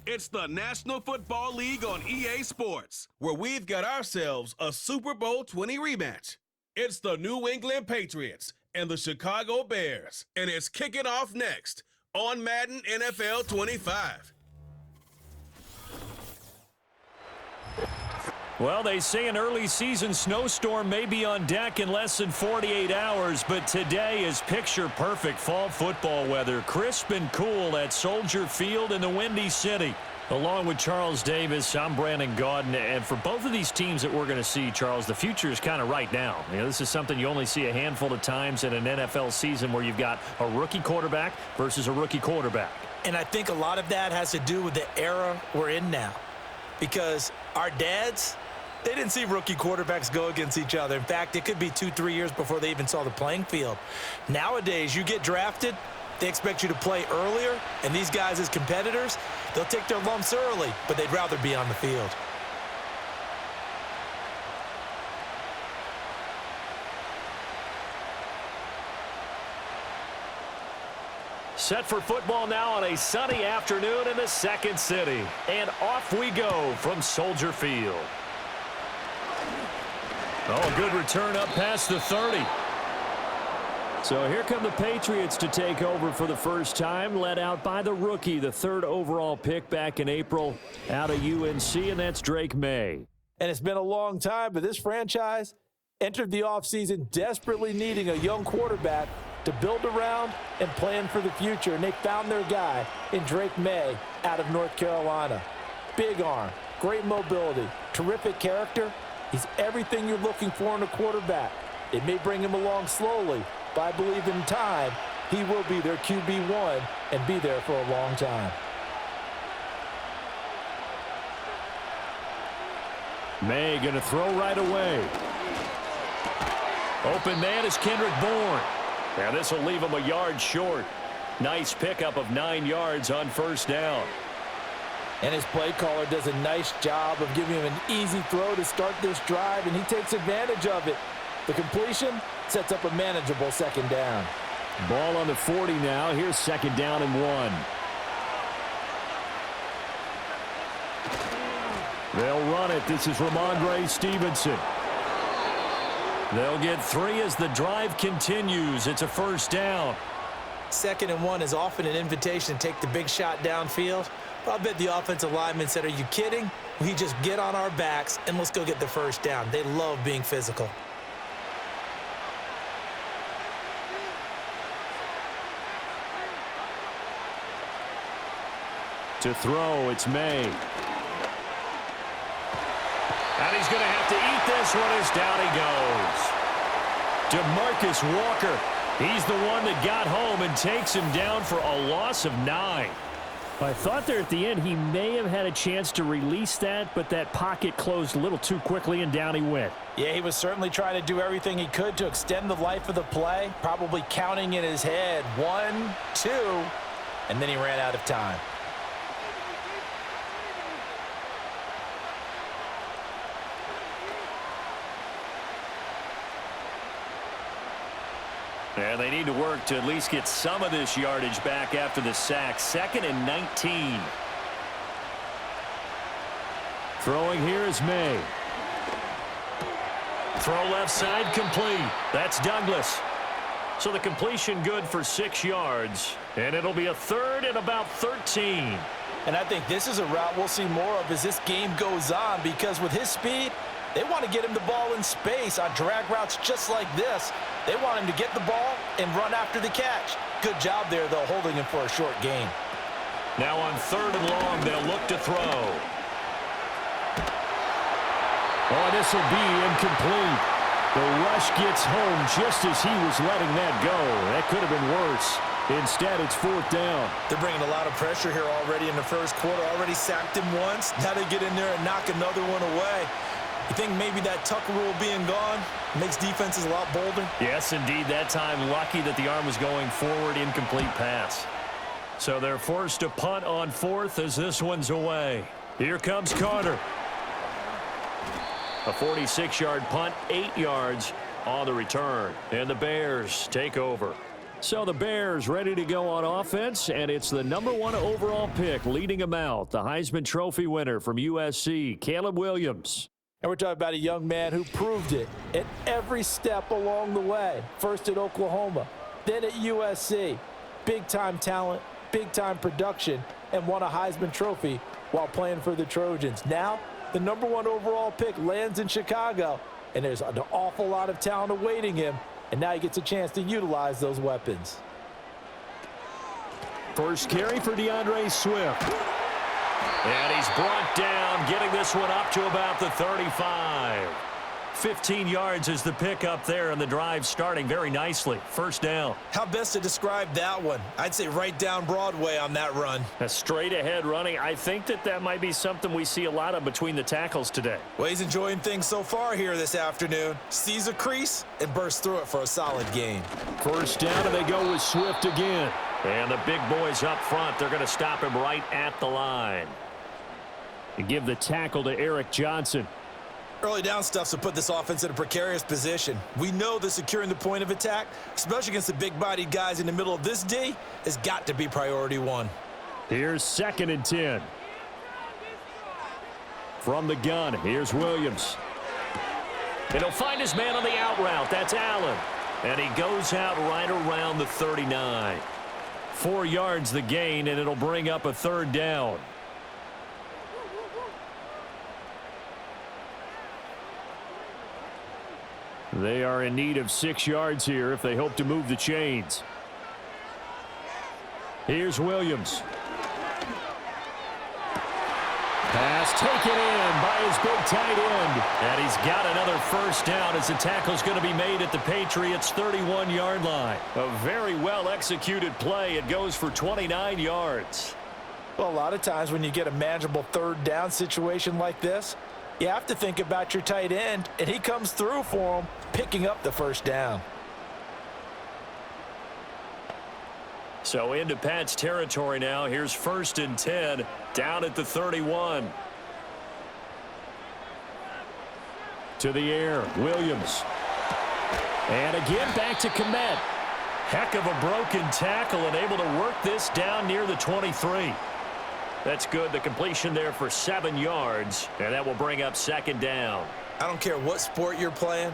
It's the National Football League on EA Sports, where we've got ourselves a Super Bowl 20 rematch. It's the New England Patriots and the Chicago Bears, and it's kicking off next on Madden NFL 25. Well, they say an early season snowstorm may be on deck in less than 48 hours, but today is picture-perfect fall football weather. Crisp and cool at Soldier Field in the Windy City. Along with Charles Davis, I'm Brandon Gaudin, and for both of these teams that we're going to see, Charles, the future is kind of right now. You know, this is something you only see a handful of times in an NFL season where you've got a rookie quarterback versus a rookie quarterback. And I think a lot of that has to do with the era we're in now, because our dads, they didn't see rookie quarterbacks go against each other. In fact, it could be 2-3 years before they even saw the playing field. Nowadays, you get drafted, they expect you to play earlier, and these guys as competitors, they'll take their lumps early, but they'd rather be on the field. Set for football now on a sunny afternoon in the second city. And off we go from Soldier Field. Oh, a good return up past the 30. So here come the Patriots to take over for the first time, led out by the rookie, the third overall pick back in April out of UNC, and that's Drake May. And it's been a long time, but this franchise entered the offseason desperately needing a young quarterback to build around and plan for the future, and they found their guy in Drake May out of North Carolina. Big arm, great mobility, terrific character. He's everything you're looking for in a quarterback. It may bring him along slowly, but I believe in time he will be their QB1 and be there for a long time. May going to throw right away. Open man is Kendrick Bourne. Now this will leave him a yard short. Nice pickup of 9 yards on first down. And his play caller does a nice job of giving him an easy throw to start this drive, and he takes advantage of it. The completion sets up a manageable second down. Ball on the 40 now. Here's second down and 1. They'll run it. This is Ramondre Stevenson. They'll get 3 as the drive continues. It's a first down. Second and 1 is often an invitation to take the big shot downfield. But I bet the offensive lineman said, are you kidding? We just get on our backs and let's go get the first down. They love being physical. To throw, it's May. And he's going to have to eat this one as down he goes. DeMarcus Walker. He's the one that got home and takes him down for a loss of 9. I thought there at the end he may have had a chance to release that, but that pocket closed a little too quickly and down he went. Yeah, he was certainly trying to do everything he could to extend the life of the play, probably counting in his head 1, 2, and then he ran out of time. And they need to work to at least get some of this yardage back after the sack. 2nd and 19. Throwing here is May. Throw left side complete. That's Douglas. So the completion good for 6 yards. And it'll be a 3rd and about 13. And I think this is a route we'll see more of as this game goes on, because with his speed, they want to get him the ball in space on drag routes just like this. They want him to get the ball and run after the catch. Good job there, though, holding him for a short gain. Now on 3rd and long, they'll look to throw. Oh, this will be incomplete. The rush gets home just as he was letting that go. That could have been worse. Instead, it's 4th down. They're bringing a lot of pressure here already in the first quarter. Already sacked him once. Now they get in there and knock another one away. You think maybe that Tucker rule being gone makes defenses a lot bolder? Yes, indeed. That time, lucky that the arm was going forward, incomplete pass. So they're forced to punt on 4th as this one's away. Here comes Carter. A 46-yard punt, 8 yards on the return. And the Bears take over. So the Bears ready to go on offense, and it's the #1 overall pick leading them out, the Heisman Trophy winner from USC, Caleb Williams. And we're talking about a young man who proved it at every step along the way. First at Oklahoma, then at USC. Big-time talent, big-time production, and won a Heisman Trophy while playing for the Trojans. Now, the #1 overall pick lands in Chicago, and there's an awful lot of talent awaiting him, and now he gets a chance to utilize those weapons. First carry for DeAndre Swift. And he's brought down, getting this one up to about the 35. 15 yards is the pickup there, and the drive starting very nicely. First down. How best to describe that one? I'd say right down Broadway on that run. A straight-ahead running. I think that might be something we see a lot of between the tackles today. Well, he's enjoying things so far here this afternoon. Sees a crease and bursts through it for a solid gain. First down, and they go with Swift again. And the big boys up front, they're going to stop him right at the line. And give the tackle to Eric Johnson. Early down stuff to put this offense in a precarious position. We know that securing the point of attack, especially against the big-bodied guys in the middle of this D, has got to be priority one. Here's 2nd and 10. From the gun, here's Williams. And he'll find his man on the out route. That's Allen. And he goes out right around the 39. 4 yards the gain, and it'll bring up a 3rd down. They are in need of 6 yards here if they hope to move the chains. Here's Williams. Pass taken in by his big tight end. And he's got another first down as the tackle's going to be made at the Patriots' 31-yard line. A very well-executed play. It goes for 29 yards. Well, a lot of times when you get a manageable 3rd down situation like this, you have to think about your tight end, and he comes through for him, picking up the first down. So into Pat's territory now. Here's 1st and 10, down at the 31. To the air, Williams. And again back to Komet. Heck of a broken tackle and able to work this down near the 23. That's good. The completion there for 7 yards, and that will bring up 2nd down. I don't care what sport you're playing.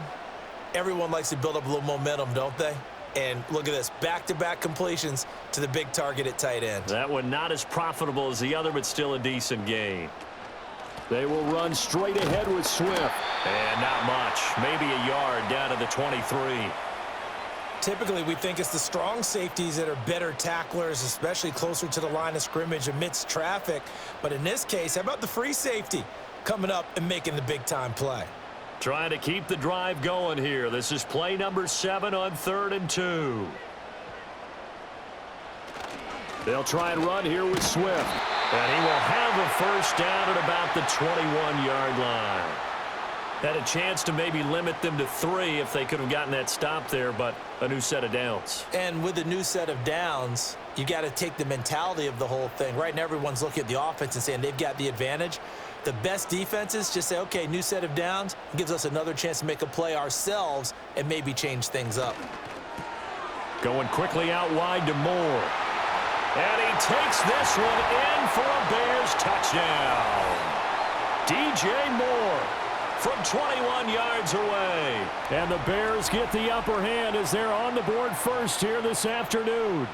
Everyone likes to build up a little momentum, don't they? And look at this, back-to-back completions to the big target at tight end. That one not as profitable as the other, but still a decent gain. They will run straight ahead with Swift. And not much. Maybe a yard down to the 23. Typically, we think it's the strong safeties that are better tacklers, especially closer to the line of scrimmage amidst traffic. But in this case, how about the free safety coming up and making the big-time play? Trying to keep the drive going here. This is play number 7 on 3rd and 2. They'll try and run here with Swift. And he will have a first down at about the 21-yard line. Had a chance to maybe limit them to 3 if they could have gotten that stop there, but a new set of downs. And with a new set of downs, you got to take the mentality of the whole thing. Right now, everyone's looking at the offense and saying they've got the advantage. The best defenses just say, okay, new set of downs. It gives us another chance to make a play ourselves and maybe change things up. Going quickly out wide to Moore. And he takes this one in for a Bears touchdown. DJ Moore from 21 yards away. And the Bears get the upper hand as they're on the board first here this afternoon.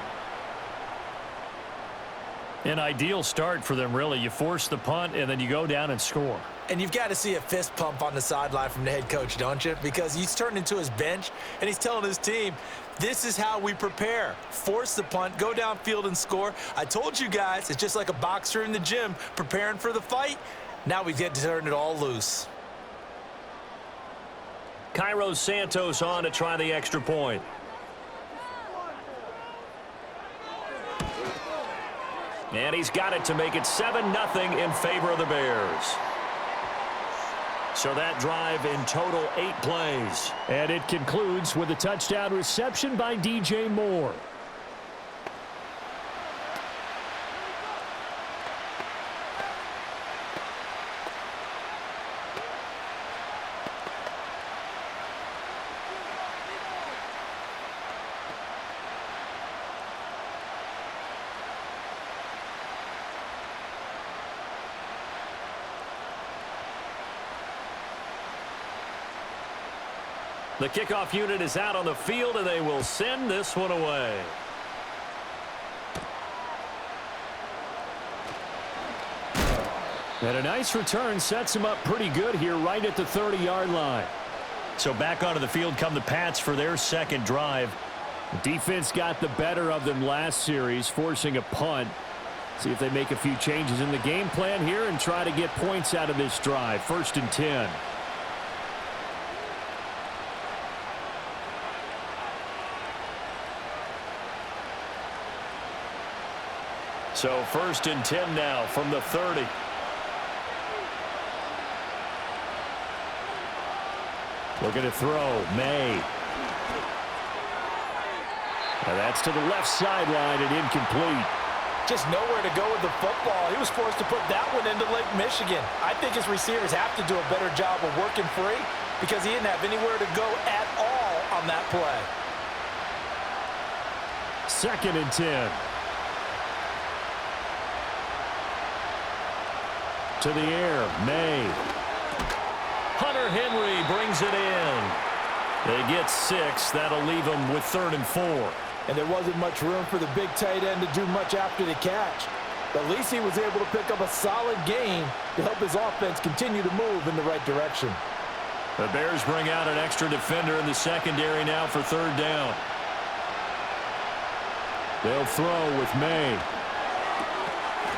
An ideal start for them, really. You force the punt, and then you go down and score. And you've got to see a fist pump on the sideline from the head coach, don't you? Because he's turned into his bench, and he's telling his team, this is how we prepare. Force the punt, go downfield and score. I told you guys, it's just like a boxer in the gym preparing for the fight. Now we get to turn it all loose. Cairo Santos on to try the extra point. And he's got it to make it 7-0 in favor of the Bears. So that drive in total 8 plays. And it concludes with a touchdown reception by DJ Moore. The kickoff unit is out on the field, and they will send this one away. And a nice return sets him up pretty good here right at the 30-yard line. So back onto the field come the Pats for their second drive. The defense got the better of them last series, forcing a punt. See if they make a few changes in the game plan here and try to get points out of this drive. 1st and 10. So 1st and 10 now from the 30. Looking to throw. May. Now that's to the left sideline and incomplete. Just nowhere to go with the football. He was forced to put that one into Lake Michigan. I think his receivers have to do a better job of working free because he didn't have anywhere to go at all on that play. 2nd and 10. To the air. May. Hunter Henry brings it in. They get 6. That'll leave them with 3rd and 4. And there wasn't much room for the big tight end to do much after the catch. But at least he was able to pick up a solid gain to help his offense continue to move in the right direction. The Bears bring out an extra defender in the secondary now for 3rd down. They'll throw with May.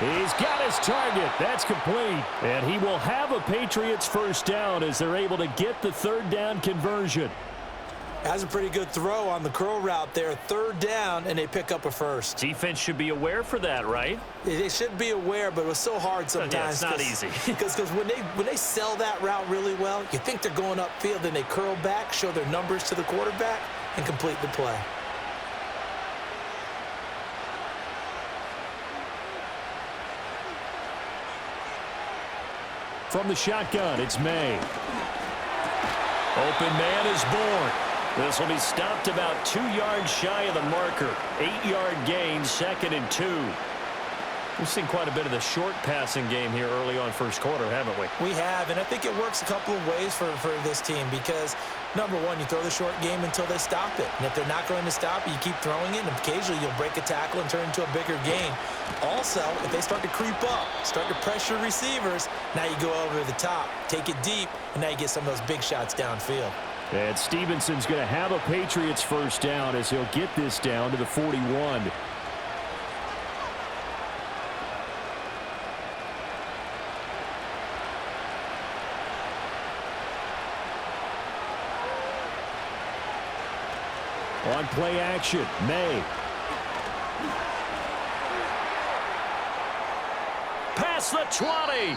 He's got his target. That's complete. And he will have a Patriots 1st down as they're able to get the 3rd down conversion. Has a pretty good throw on the curl route there. 3rd down, and they pick up a 1st. Defense should be aware for that, right? They should be aware, but it was so hard sometimes. Yeah, it's not easy. Because when they sell that route really well, you think they're going upfield, then they curl back, show their numbers to the quarterback, and complete the play. From the shotgun, it's May. Open man is born. This will be stopped about 2 yards shy of the marker. 8-yard gain, 2nd and 2. We've seen quite a bit of the short passing game here early on 1st quarter, haven't we? We have, and I think it works a couple of ways for this team because, number one, you throw the short game until they stop it. And if they're not going to stop it, you keep throwing it, and occasionally you'll break a tackle and turn it into a bigger gain. Also, if they start to creep up, start to pressure receivers, now you go over the top, take it deep, and now you get some of those big shots downfield. And Stevenson's going to have a Patriots 1st down as he'll get this down to the 41. On play action, May. Past the 20.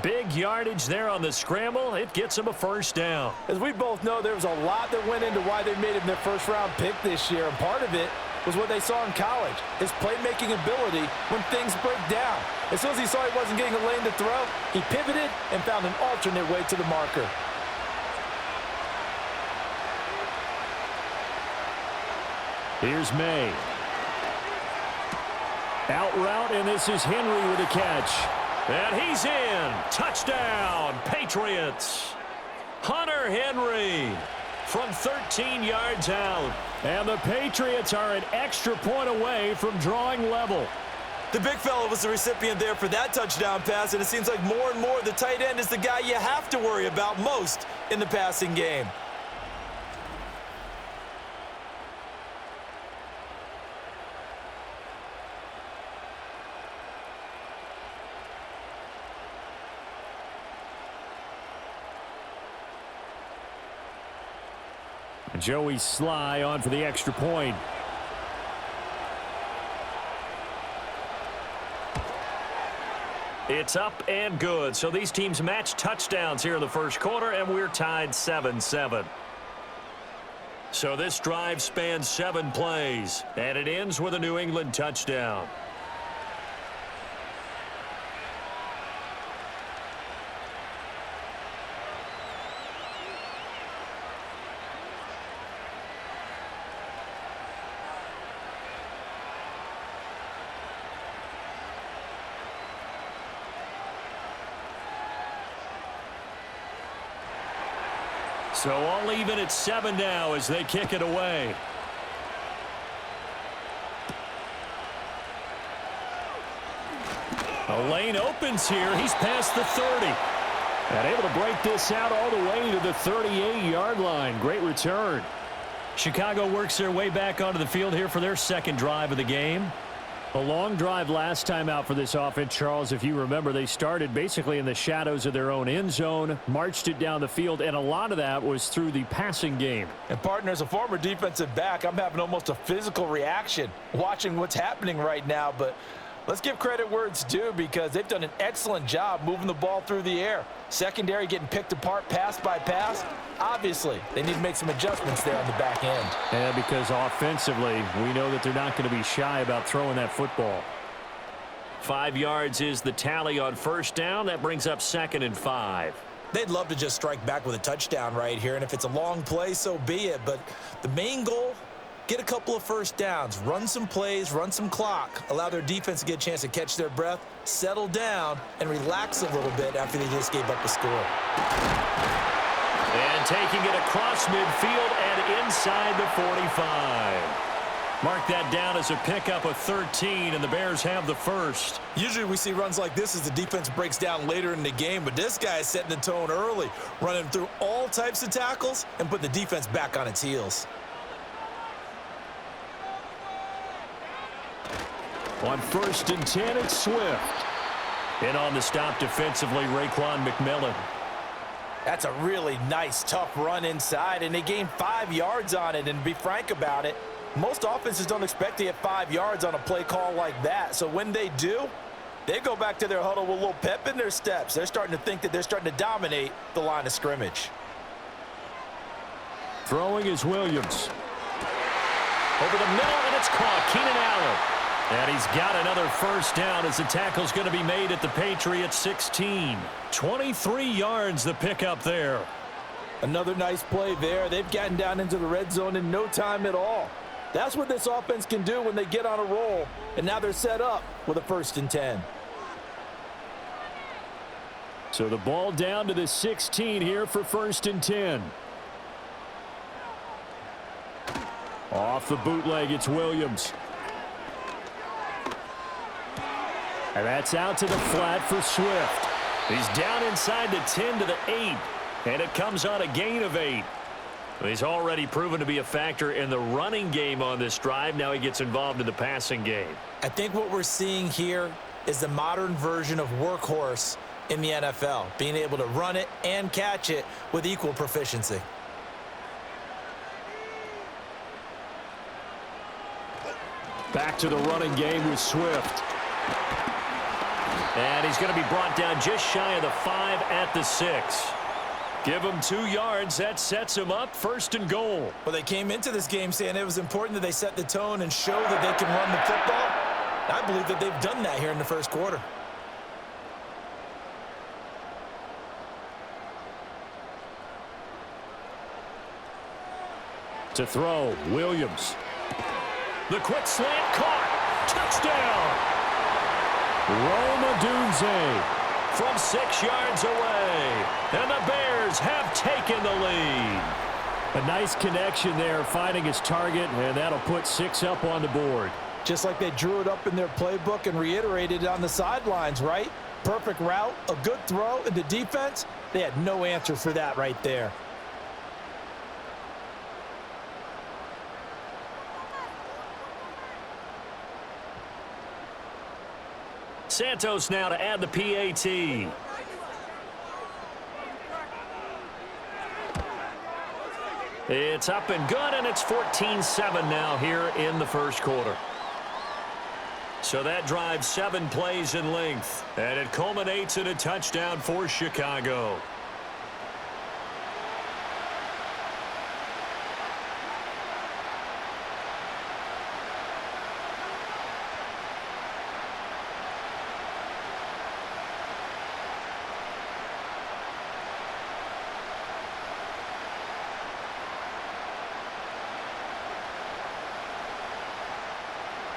Big yardage there on the scramble. It gets him a 1st down. As we both know, there was a lot that went into why they made him their 1st-round pick this year, and part of it was what they saw in college, his playmaking ability when things break down. As soon as he saw he wasn't getting a lane to throw, he pivoted and found an alternate way to the marker. Here's May. Out route, and this is Henry with a catch. And he's in. Touchdown, Patriots. Hunter Henry from 13 yards out. And the Patriots are an extra point away from drawing level. The big fella was the recipient there for that touchdown pass, and it seems like more and more the tight end is the guy you have to worry about most in the passing game. Joey Sly on for the extra point. It's up and good. So these teams match touchdowns here in the 1st quarter, and we're tied 7-7. So this drive spans 7 plays, and it ends with a New England touchdown. So all even at 7 now as they kick it away. A lane opens here. He's past the 30. And able to break this out all the way to the 38-yard line. Great return. Chicago works their way back onto the field here for their second drive of the game. A long drive last time out for this offense, Charles. If you remember, they started basically in the shadows of their own end zone, marched it down the field, and a lot of that was through the passing game. And, partner, as a former defensive back, I'm having almost a physical reaction watching what's happening right now. But let's give credit where it's due because they've done an excellent job moving the ball through the air. Secondary getting picked apart pass by pass. Obviously, they need to make some adjustments there on the back end. Yeah, because offensively, we know that they're not going to be shy about throwing that football. 5 yards is the tally on first down. That brings up 2nd and 5. They'd love to just strike back with a touchdown right here, and if it's a long play, so be it. But the main goal, get a couple of first downs, run some plays, run some clock, allow their defense to get a chance to catch their breath, settle down, and relax a little bit after they just gave up a score. And taking it across midfield and inside the 45. Mark that down as a pickup of 13, and the Bears have the first. Usually we see runs like this as the defense breaks down later in the game, but this guy is setting the tone early, running through all types of tackles and putting the defense back on its heels. On 1st and 10, it's Swift. And on the stop defensively, Raekwon McMillan. That's a really nice, tough run inside, and they gained 5 yards on it. And to be frank about it, most offenses don't expect to get 5 yards on a play call like that. So when they do, they go back to their huddle with a little pep in their steps. They're starting to think that they're starting to dominate the line of scrimmage. Throwing is Williams. Over the middle, and it's caught. Keenan Allen. And he's got another first down as the tackle's going to be made at the Patriots 16. 23 yards the pickup there. Another nice play there. They've gotten down into the red zone in no time at all. That's what this offense can do when they get on a roll. And now they're set up with a 1st and 10. So the ball down to the 16 here for 1st and 10. Off the bootleg, it's Williams. And that's out to the flat for Swift. He's down inside the 10 to the 8. And it comes on a gain of 8. He's already proven to be a factor in the running game on this drive. Now he gets involved in the passing game. I think what we're seeing here is the modern version of workhorse in the NFL, being able to run it and catch it with equal proficiency. Back to the running game with Swift. And he's going to be brought down just shy of the 5 at the 6. Give him 2 yards. That sets him up 1st and goal. Well, they came into this game saying it was important that they set the tone and show that they can run the football. I believe that they've done that here in the first quarter. To throw, Williams. The quick slant caught. Touchdown. Rome Odunze from 6 yards away. And the Bears have taken the lead. A nice connection there, finding his target, and that'll put 6 up on the board. Just like they drew it up in their playbook and reiterated it on the sidelines, right? Perfect route, a good throw, and the defense, they had no answer for that right there. Santos now to add the PAT. It's up and good, and it's 14-7 now here in the first quarter. So that drives 7 plays in length, and it culminates in a touchdown for Chicago.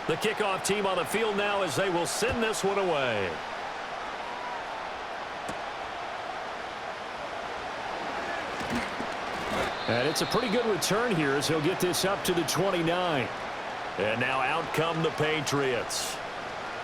The kickoff team on the field now as they will send this one away. And it's a pretty good return here as he'll get this up to the 29. And now out come the Patriots.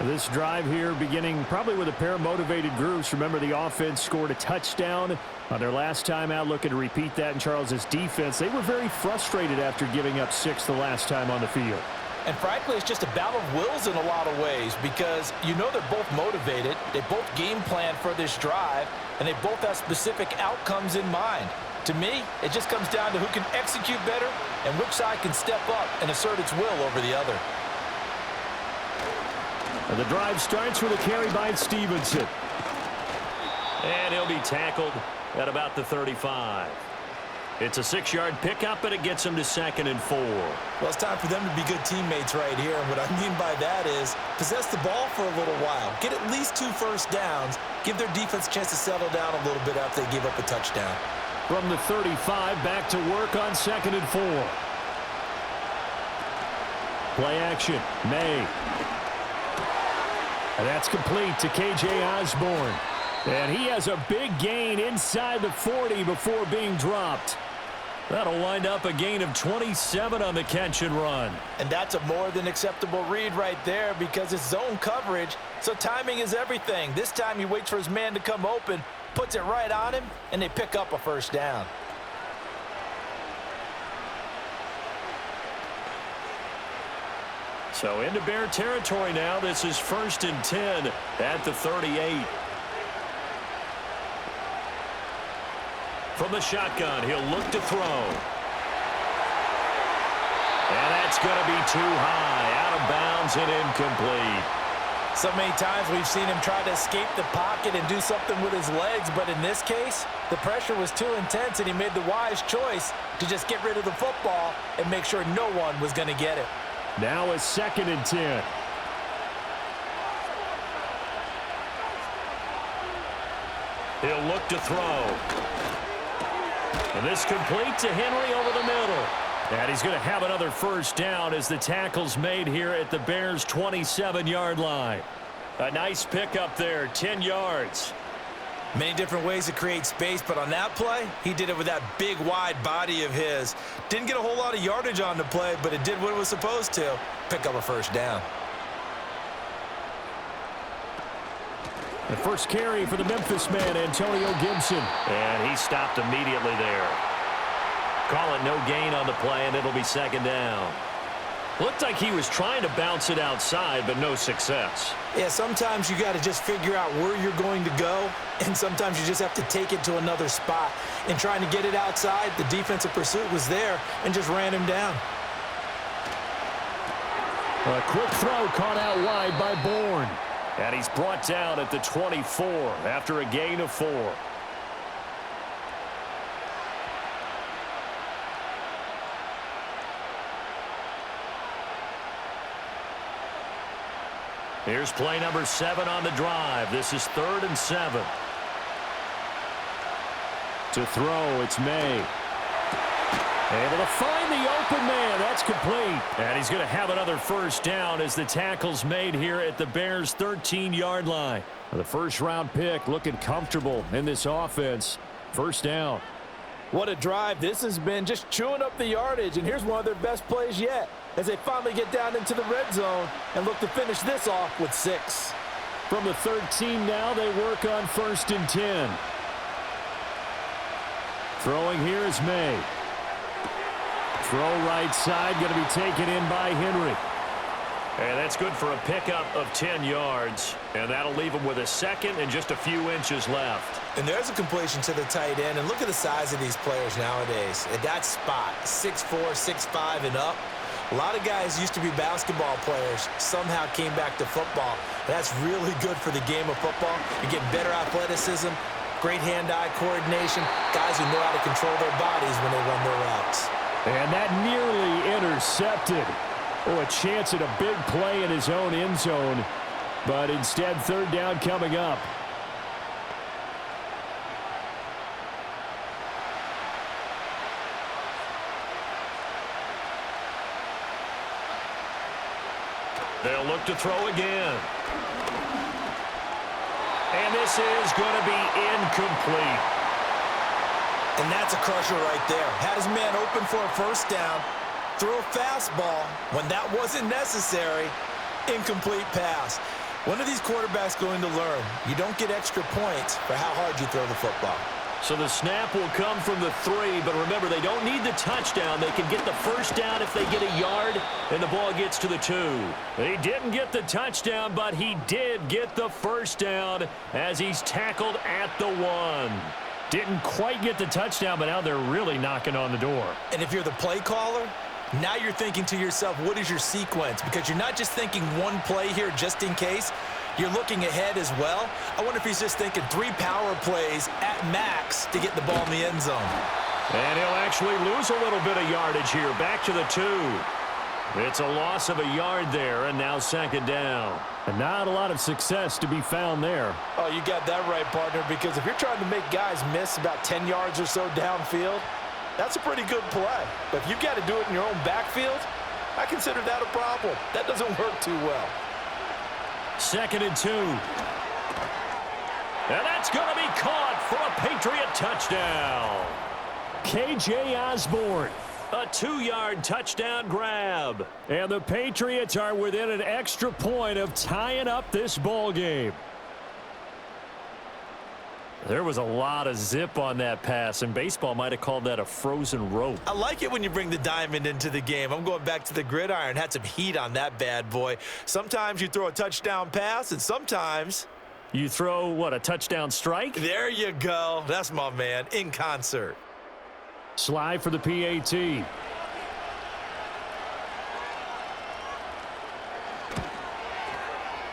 This drive here beginning probably with a pair of motivated groups. Remember, the offense scored a touchdown on their last time out, looking to repeat that in Charles's defense. They were very frustrated after giving up 6 the last time on the field. And frankly, it's just a battle of wills in a lot of ways because you know they're both motivated. They both game plan for this drive, and they both have specific outcomes in mind. To me, it just comes down to who can execute better and which side can step up and assert its will over the other. And the drive starts with a carry by Stevenson. And he'll be tackled at about the 35. It's a 6-yard pickup, and it gets him to 2nd and 4. Well, it's time for them to be good teammates right here. And what I mean by that is possess the ball for a little while. Get at least 2 first downs. Give their defense a chance to settle down a little bit after they give up a touchdown. From the 35, back to work on 2nd and 4. Play action, May. And that's complete to K.J. Osborne. And he has a big gain inside the 40 before being dropped. That'll wind up a gain of 27 on the catch and run. And that's a more than acceptable read right there because it's zone coverage, so timing is everything. This time he waits for his man to come open, puts it right on him, and they pick up a first down. So into Bear territory now. This is 1st and 10 at the 38. From the shotgun, he'll look to throw. And that's going to be too high, out of bounds and incomplete. So many times we've seen him try to escape the pocket and do something with his legs, but in this case, the pressure was too intense and he made the wise choice to just get rid of the football and make sure no one was going to get it. Now a 2nd and 10. He'll look to throw. And this complete to Henry over the middle. And he's going to have another first down as the tackle's made here at the Bears' 27-yard line. A nice pickup there, 10 yards. Many different ways to create space, but on that play, he did it with that big, wide body of his. Didn't get a whole lot of yardage on the play, but it did what it was supposed to. Pick up a first down. The first carry for the Memphis man, Antonio Gibson. And he stopped immediately there. Call it no gain on the play, and it'll be 2nd down. Looked like he was trying to bounce it outside, but no success. Yeah, sometimes you got to just figure out where you're going to go, and sometimes you just have to take it to another spot. In trying to get it outside, the defensive pursuit was there and just ran him down. A quick throw caught out wide by Bourne. And he's brought down at the 24 after a gain of 4. Here's play number 7 on the drive. This is 3rd and 7. To throw, it's May. Able to find the open man. That's complete. And he's going to have another first down as the tackle's made here at the Bears' 13-yard line. The first-round pick looking comfortable in this offense. First down. What a drive. This has been just chewing up the yardage, and here's one of their best plays yet as they finally get down into the red zone and look to finish this off with 6. From the 13 now, they work on 1st and 10. Throwing here is May. Throw right side, going to be taken in by Henry. And that's good for a pickup of 10 yards. And that'll leave him with a 2nd and just a few inches left. And there's a completion to the tight end. And look at the size of these players nowadays. At that spot, 6'4", 6'5", and up. A lot of guys used to be basketball players, somehow came back to football. And that's really good for the game of football. You're getting better athleticism, great hand-eye coordination, guys who know how to control their bodies when they run their routes. And that nearly intercepted. Oh, a chance at a big play in his own end zone. But instead, 3rd down coming up. They'll look to throw again. And this is going to be incomplete. And that's a crusher right there. Had his man open for a first down, throw a fastball when that wasn't necessary, incomplete pass. When are these quarterbacks going to learn? You don't get extra points for how hard you throw the football. So the snap will come from the 3, but remember, they don't need the touchdown. They can get the first down if they get a yard, and the ball gets to the 2. He didn't get the touchdown, but he did get the first down as he's tackled at the 1. Didn't quite get the touchdown, but now they're really knocking on the door. And if you're the play caller, now you're thinking to yourself, what is your sequence? Because you're not just thinking one play here just in case. You're looking ahead as well. I wonder if he's just thinking 3 power plays at max to get the ball in the end zone. And he'll actually lose a little bit of yardage here. Back to the 2. It's a loss of a yard there, and now second down. And not a lot of success to be found there. Oh, you got that right, partner, because if you're trying to make guys miss about 10 yards or so downfield, that's a pretty good play. But if you've got to do it in your own backfield, I consider that a problem. That doesn't work too well. Second and 2. And that's going to be caught for a Patriot touchdown. K.J. Osborne. A 2-yard touchdown grab. And the Patriots are within an extra point of tying up this ball game. There was a lot of zip on that pass, and baseball might have called that a frozen rope. I like it when you bring the diamond into the game. I'm going back to the gridiron. Had some heat on that bad boy. Sometimes you throw a touchdown pass, and sometimes you throw, what, a touchdown strike? There you go. That's my man, in concert. Slide for the PAT.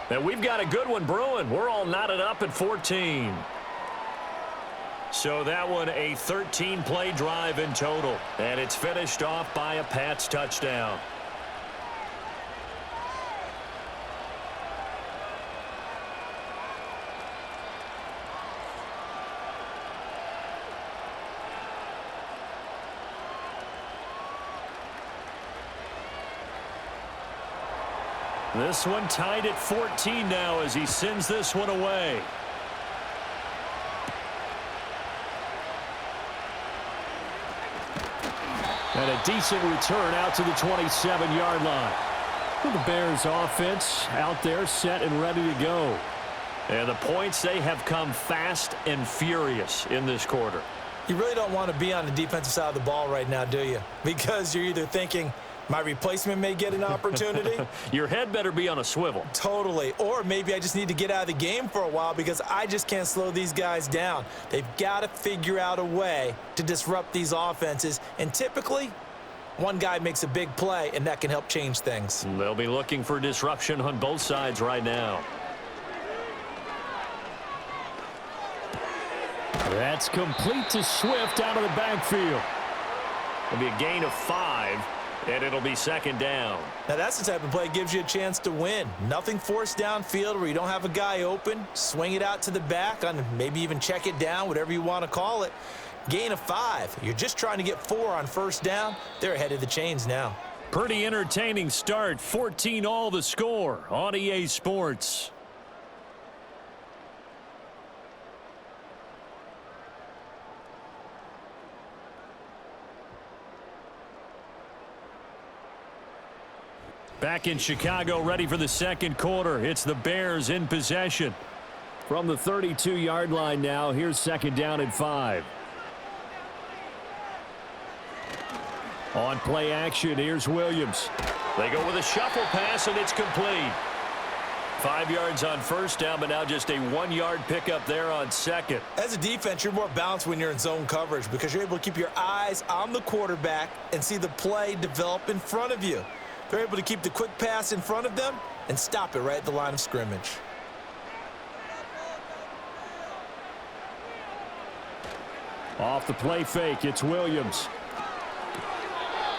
And we've got a good one brewing. We're all knotted up at 14. So that one a 13-play drive in total. And it's finished off by a Pats touchdown. This one tied at 14 now as he sends this one away. And a decent return out to the 27-yard line. Well, the Bears offense out there set and ready to go. And the points, they have come fast and furious in this quarter. You really don't want to be on the defensive side of the ball right now, do you? Because you're either thinking, my replacement may get an opportunity. Your head better be on a swivel. Totally. Or maybe I just need to get out of the game for a while because I just can't slow these guys down. They've got to figure out a way to disrupt these offenses. And typically, one guy makes a big play, and that can help change things. They'll be looking for disruption on both sides right now. That's complete to Swift out of the backfield. It'll be a gain of 5. And it'll be second down. Now, that's the type of play that gives you a chance to win. Nothing forced downfield where you don't have a guy open. Swing it out to the back, on maybe even check it down, whatever you want to call it. Gain of 5. You're just trying to get 4 on first down. They're ahead of the chains now. Pretty entertaining start. 14-all the score on EA Sports. Back in Chicago, ready for the second quarter. It's the Bears in possession. From the 32-yard line now, here's second down and 5. On play action, here's Williams. They go with a shuffle pass, and it's complete. 5 yards on first down, but now just a 1-yard pickup there on second. As a defense, you're more balanced when you're in zone coverage because you're able to keep your eyes on the quarterback and see the play develop in front of you. They're able to keep the quick pass in front of them and stop it right at the line of scrimmage. Off the play fake, it's Williams.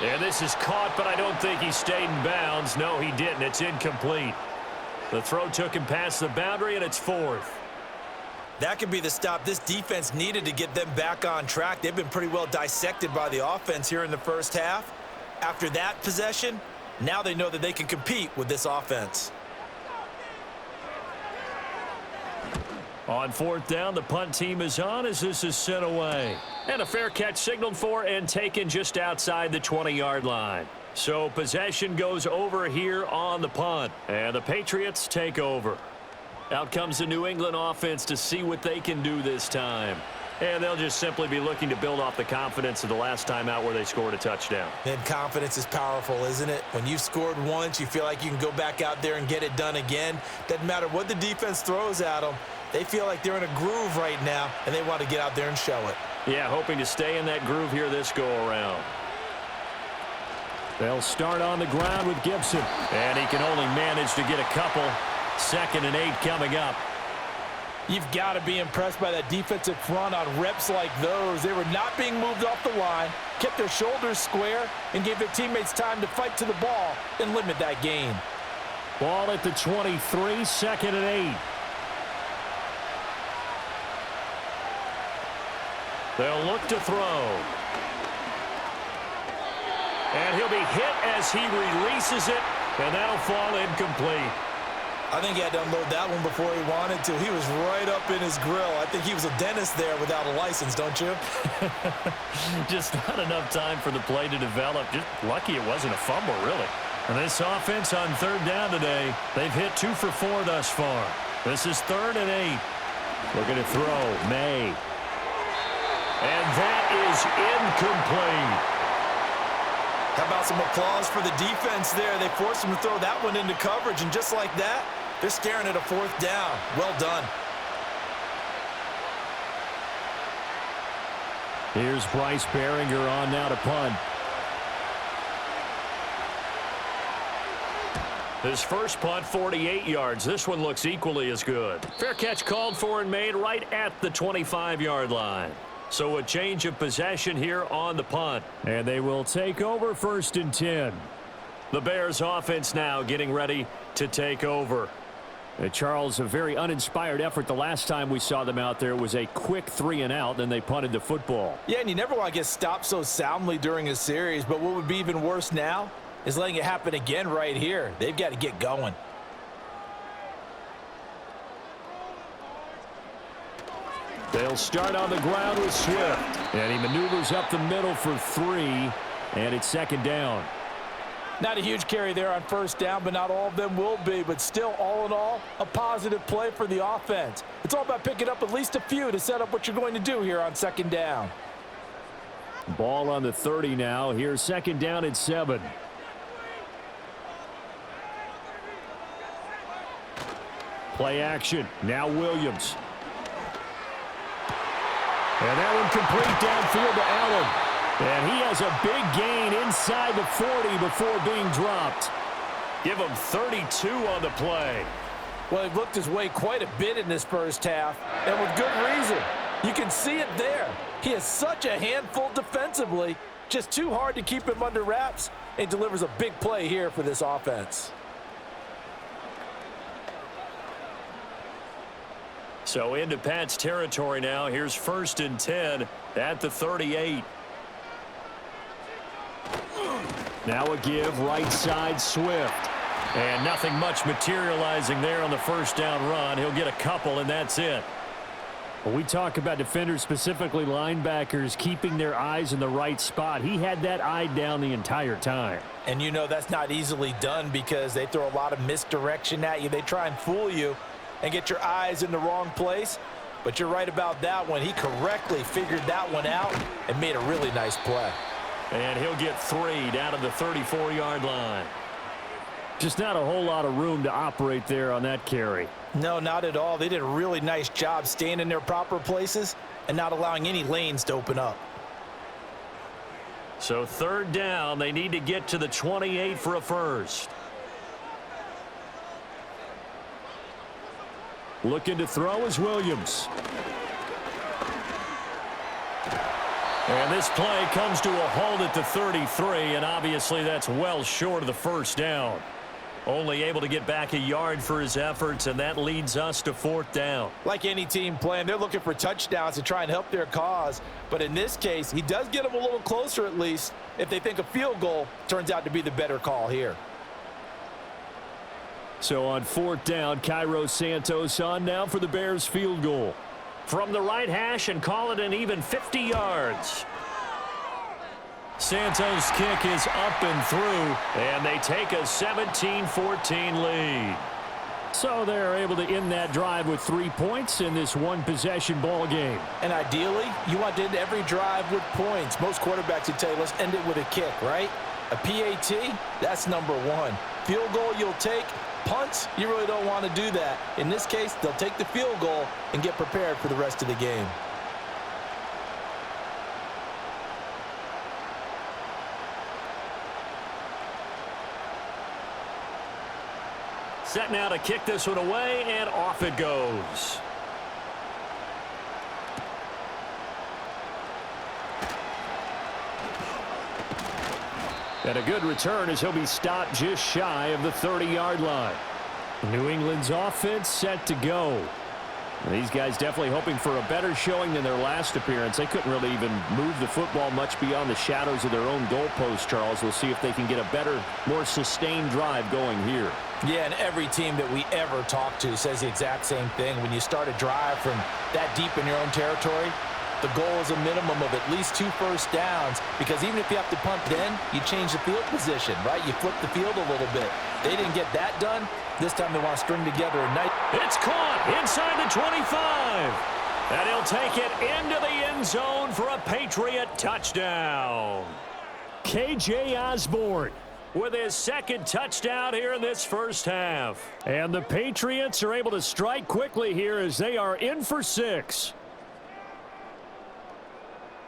And this is caught, but I don't think he stayed in bounds. No, he didn't. It's incomplete. The throw took him past the boundary, and it's 4th. That could be the stop this defense needed to get them back on track. They've been pretty well dissected by the offense here in the first half. After that possession, now they know that they can compete with this offense. On fourth down, the punt team is on as this is sent away. And a fair catch signaled for and taken just outside the 20-yard line. So possession goes over here on the punt. And the Patriots take over. Out comes the New England offense to see what they can do this time. And they'll just simply be looking to build off the confidence of the last time out where they scored a touchdown. And confidence is powerful, isn't it? When you've scored once, you feel like you can go back out there and get it done again. Doesn't matter what the defense throws at them. They feel like they're in a groove right now, and they want to get out there and show it. Yeah, hoping to stay in that groove here this go-around. They'll start on the ground with Gibson. And he can only manage to get a couple. 2nd and 8 coming up. You've got to be impressed by that defensive front on reps like those. They were not being moved off the line, kept their shoulders square, and gave their teammates time to fight to the ball and limit that gain. Ball at the 23, 2nd and 8. They'll look to throw. And he'll be hit as he releases it, and that'll fall incomplete. I think he had to unload that one before he wanted to. He was right up in his grill. I think he was a dentist there without a license, don't you? Just not enough time for the play to develop. Just lucky it wasn't a fumble, really. And this offense on 3rd down today, they've hit 2 for 4 thus far. This is 3rd and 8. Looking to throw, May. And that is incomplete. How about some applause for the defense there? They forced him to throw that one into coverage, and just like that, they're staring at a 4th down. Well done. Here's Bryce Behringer on now to punt. His first punt, 48 yards. This one looks equally as good. Fair catch called for and made right at the 25-yard line. So a change of possession here on the punt. And they will take over 1st and 10. The Bears offense now getting ready to take over. Charles, a very uninspired effort the last time we saw them out there. It was a quick 3 and out, then they punted the football. Yeah, and you never want to get stopped so soundly during a series, but what would be even worse now is letting it happen again right here. They've got to get going. They'll start on the ground with Swift. And he maneuvers up the middle for 3, and it's 2nd down. Not a huge carry there on 1st down, but not all of them will be. But still, all in all, a positive play for the offense. It's all about picking up at least a few to set up what you're going to do here on 2nd down. Ball on the 30 now. Here's 2nd down at 7. Play action. Now Williams. And that one complete downfield to Allen. And he has a big gain inside the 40 before being dropped. Give him 32 on the play. Well, he looked his way quite a bit in this first half, and with good reason. You can see it there. He is such a handful defensively. Just too hard to keep him under wraps, and delivers a big play here for this offense. So into Pat's territory now. Here's 1st and 10 at the 38. Now a give, right side, Swift. And nothing much materializing there on the 1st down run. He'll get a couple, and that's it. When we talk about defenders, specifically linebackers, keeping their eyes in the right spot, he had that eye down the entire time. And you know that's not easily done because they throw a lot of misdirection at you. They try and fool you and get your eyes in the wrong place. But you're right about that one. He correctly figured that one out and made a really nice play. And he'll get 3 down to the 34-yard line. Just not a whole lot of room to operate there on that carry. No, not at all. They did a really nice job staying in their proper places and not allowing any lanes to open up. So 3rd down, they need to get to the 28 for a first. Looking to throw is Williams. And this play comes to a halt at the 33, and obviously that's well short of the 1st down. Only able to get back a yard for his efforts, and that leads us to 4th down. Like any team playing, they're looking for touchdowns to try and help their cause. But in this case, he does get them a little closer at least if they think a field goal turns out to be the better call here. So on 4th down, Cairo Santos on now for the Bears field goal. From the right hash and call it an even 50 yards. Santos' kick is up and through, and they take a 17-14 lead. So they're able to end that drive with 3 points in this one-possession ball game. And ideally, you want to end every drive with points. Most quarterbacks would tell you, let's end it with a kick, right? A PAT, that's number one. Field goal you'll take. Punts, you really don't want to do that. In this case, they'll take the field goal and get prepared for the rest of the game. Set now to kick this one away, and off it goes. And a good return as he'll be stopped just shy of the 30-yard line. New England's offense set to go. These guys definitely hoping for a better showing than their last appearance. They couldn't really even move the football much beyond the shadows of their own goalpost, Charles. We'll see if they can get a better, more sustained drive going here. Yeah, and every team that we ever talk to says the exact same thing. When you start a drive from that deep in your own territory, the goal is a minimum of at least 2 first downs, because even if you have to punt then, you change the field position, right? You flip the field a little bit. They didn't get that done. This time they want to string together a nice. It's caught inside the 25. And he'll take it into the end zone for a Patriot touchdown. KJ Osborne With his second touchdown here in this first half. And the Patriots are able to strike quickly here as they are in for 6.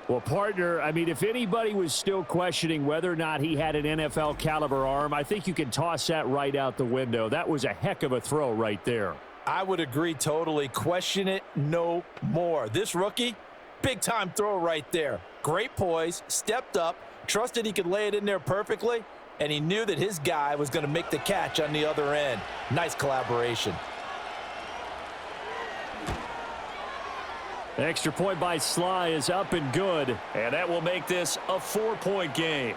Well, partner, I mean, if anybody was still questioning whether or not he had an NFL caliber arm, I think you can toss that right out the window. That was a heck of a throw right there. I would agree totally. Question it no more. This rookie, big-time throw right there. Great poise, stepped up, trusted he could lay it in there perfectly, and he knew that his guy was going to make the catch on the other end. Nice collaboration. Extra point by Sly is up and good. And that will make this a 4-point game.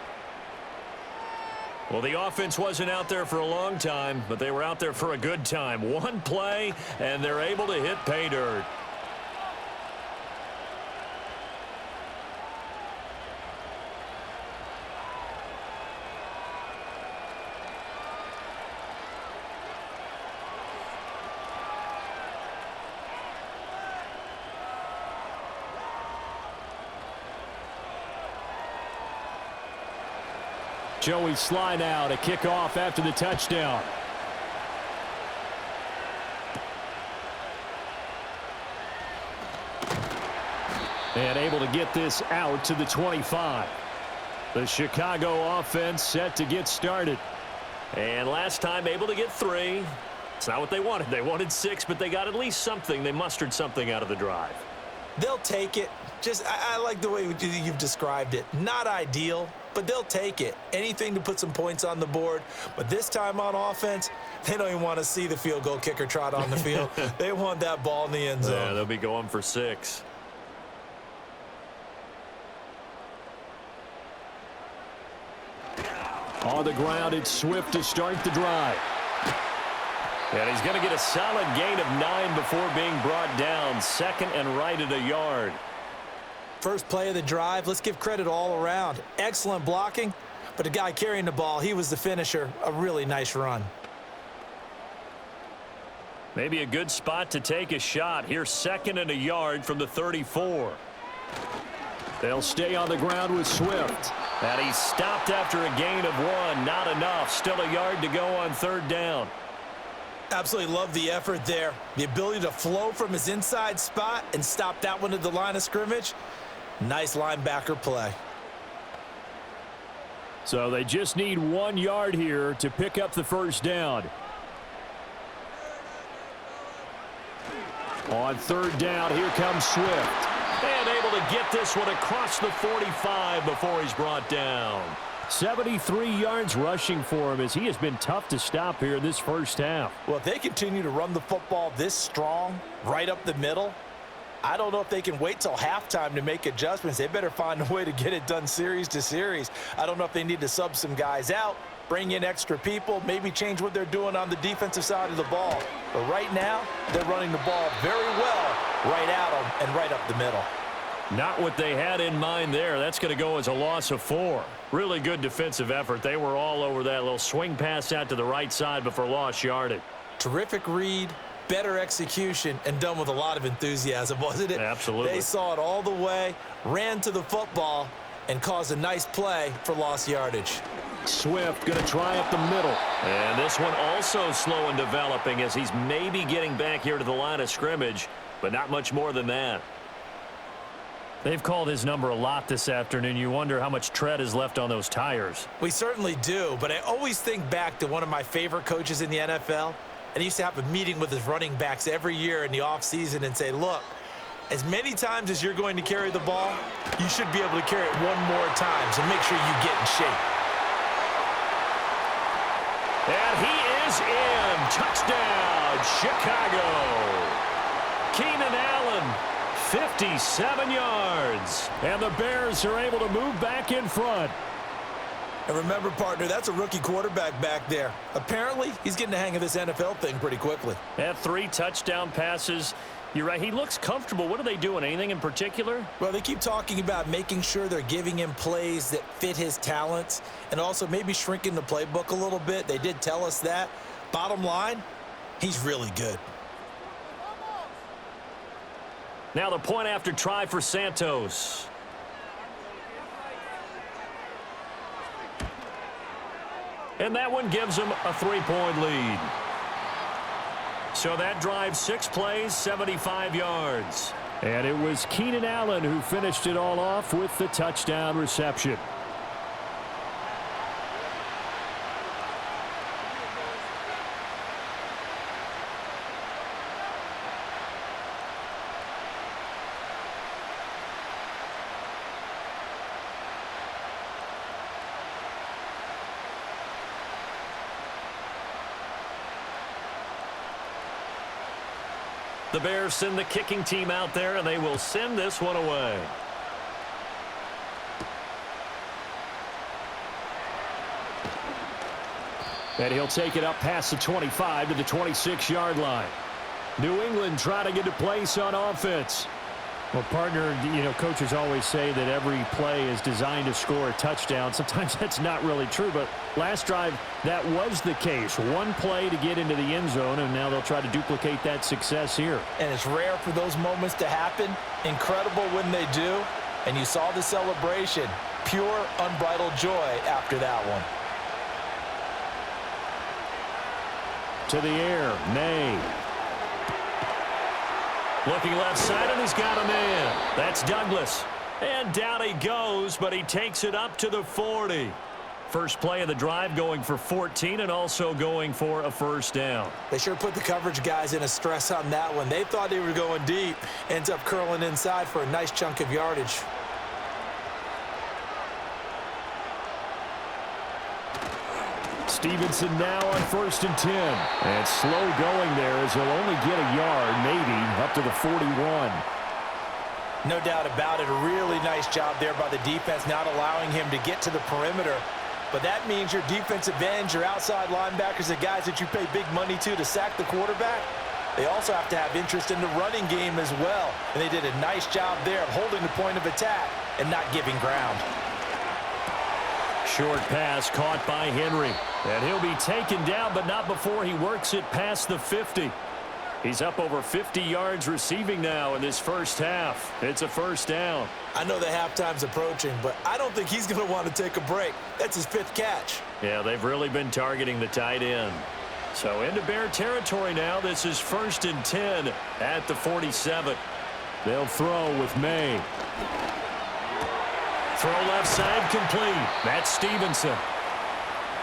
Well, the offense wasn't out there for a long time, but they were out there for a good time. One play, and they're able to hit pay dirt. Joey Sly now to kick off after the touchdown. And able to get this out to the 25. The Chicago offense set to get started. And last time able to get 3. It's not what they wanted. They wanted 6, but they got at least something. They mustered something out of the drive. They'll take it. I like the way you've described it. Not ideal, but they'll take it. Anything to put some points on the board. But this time on offense, they don't even want to see the field goal kicker trot on the field. They want that ball in the end zone. Yeah, they'll be going for 6. On the ground, it's Swift to start the drive. And he's going to get a solid gain of 9 before being brought down. Second and right at a yard. First play of the drive, let's give credit all around. Excellent blocking, but the guy carrying the ball, he was the finisher. A really nice run. Maybe a good spot to take a shot. Here's second and a yard from the 34. They'll stay on the ground with Swift. And he's stopped after a gain of 1. Not enough. Still a yard to go on third down. Absolutely love the effort there. The ability to flow from his inside spot and stop that one at the line of scrimmage. Nice linebacker play. So they just need 1 yard here to pick up the first down. On third down, here comes Swift. And able to get this one across the 45 before he's brought down. 73 yards rushing for him as he has been tough to stop here in this first half. Well, if they continue to run the football this strong, right up the middle, I don't know if they can wait till halftime to make adjustments. They better find a way to get it done series to series. I don't know if they need to sub some guys out bring in extra people, maybe change what they're doing on the defensive side of the ball. But right now, they're running the ball very well right at them and right up the middle. Not what they had in mind there. That's going to go as a loss of 4. Really good defensive effort. They were all over that little swing pass out to the right side, but for lost yardage. Terrific read, better execution, and done with a lot of enthusiasm, wasn't it? Absolutely. They saw it all the way, ran to the football, and caused a nice play for lost yardage. Swift going to try up the middle. And this one also slow in developing as he's maybe getting back here to the line of scrimmage, but not much more than that. They've called his number a lot this afternoon. You wonder how much tread is left on those tires. We certainly do, but I always think back to one of my favorite coaches in the NFL, and he used to have a meeting with his running backs every year in the offseason and say, look, as many times as you're going to carry the ball, you should be able to carry it one more time, so make sure you get in shape. And he is in. Touchdown, Chicago. Keenan Allen, 57 yards. And the Bears are able to move back in front. And remember, partner, that's a rookie quarterback back there. Apparently, he's getting the hang of this NFL thing pretty quickly. Had 3 touchdown passes. You're right, he looks comfortable. What are they doing? Anything in particular? Well, they keep talking about making sure they're giving him plays that fit his talents and also maybe shrinking the playbook a little bit. They did tell us that. Bottom line, he's really good. Now the point after try for Santos. And that one gives him a 3-point lead. So that drive, 6 plays, 75 yards. And it was Keenan Allen who finished it all off with the touchdown reception. The Bears send the kicking team out there, and they will send this one away. And he'll take it up past the 25 to the 26-yard line. New England trying to get a place on offense. Well, partner, you know, coaches always say that every play is designed to score a touchdown. Sometimes that's not really true, but last drive, that was the case. One play to get into the end zone, and now they'll try to duplicate that success here. And it's rare for those moments to happen. Incredible when they do. And you saw the celebration. Pure, unbridled joy after that one. To the air, May. Looking left side, and he's got a man. That's Douglas. And down he goes, but he takes it up to the 40. First play of the drive going for 14 and also going for a first down. They sure put the coverage guys in a stress on that one. They thought they were going deep. Ends up curling inside for a nice chunk of yardage. Stevenson now on 1st and 10. And slow going there as he'll only get a yard, maybe, up to the 41. No doubt about it. A really nice job there by the defense, not allowing him to get to the perimeter. But that means your defensive ends, your outside linebackers, the guys that you pay big money to sack the quarterback, they also have to have interest in the running game as well. And they did a nice job there of holding the point of attack and not giving ground. Short pass caught by Henry. And he'll be taken down, but not before he works it past the 50. He's up over 50 yards receiving now in this first half. It's a first down. I know the halftime's approaching, but I don't think he's going to want to take a break. That's his 5th catch. Yeah, they've really been targeting the tight end. So into Bear territory now. This is 1st and 10 at the 47. They'll throw with May. Throw left side complete. That's Stevenson.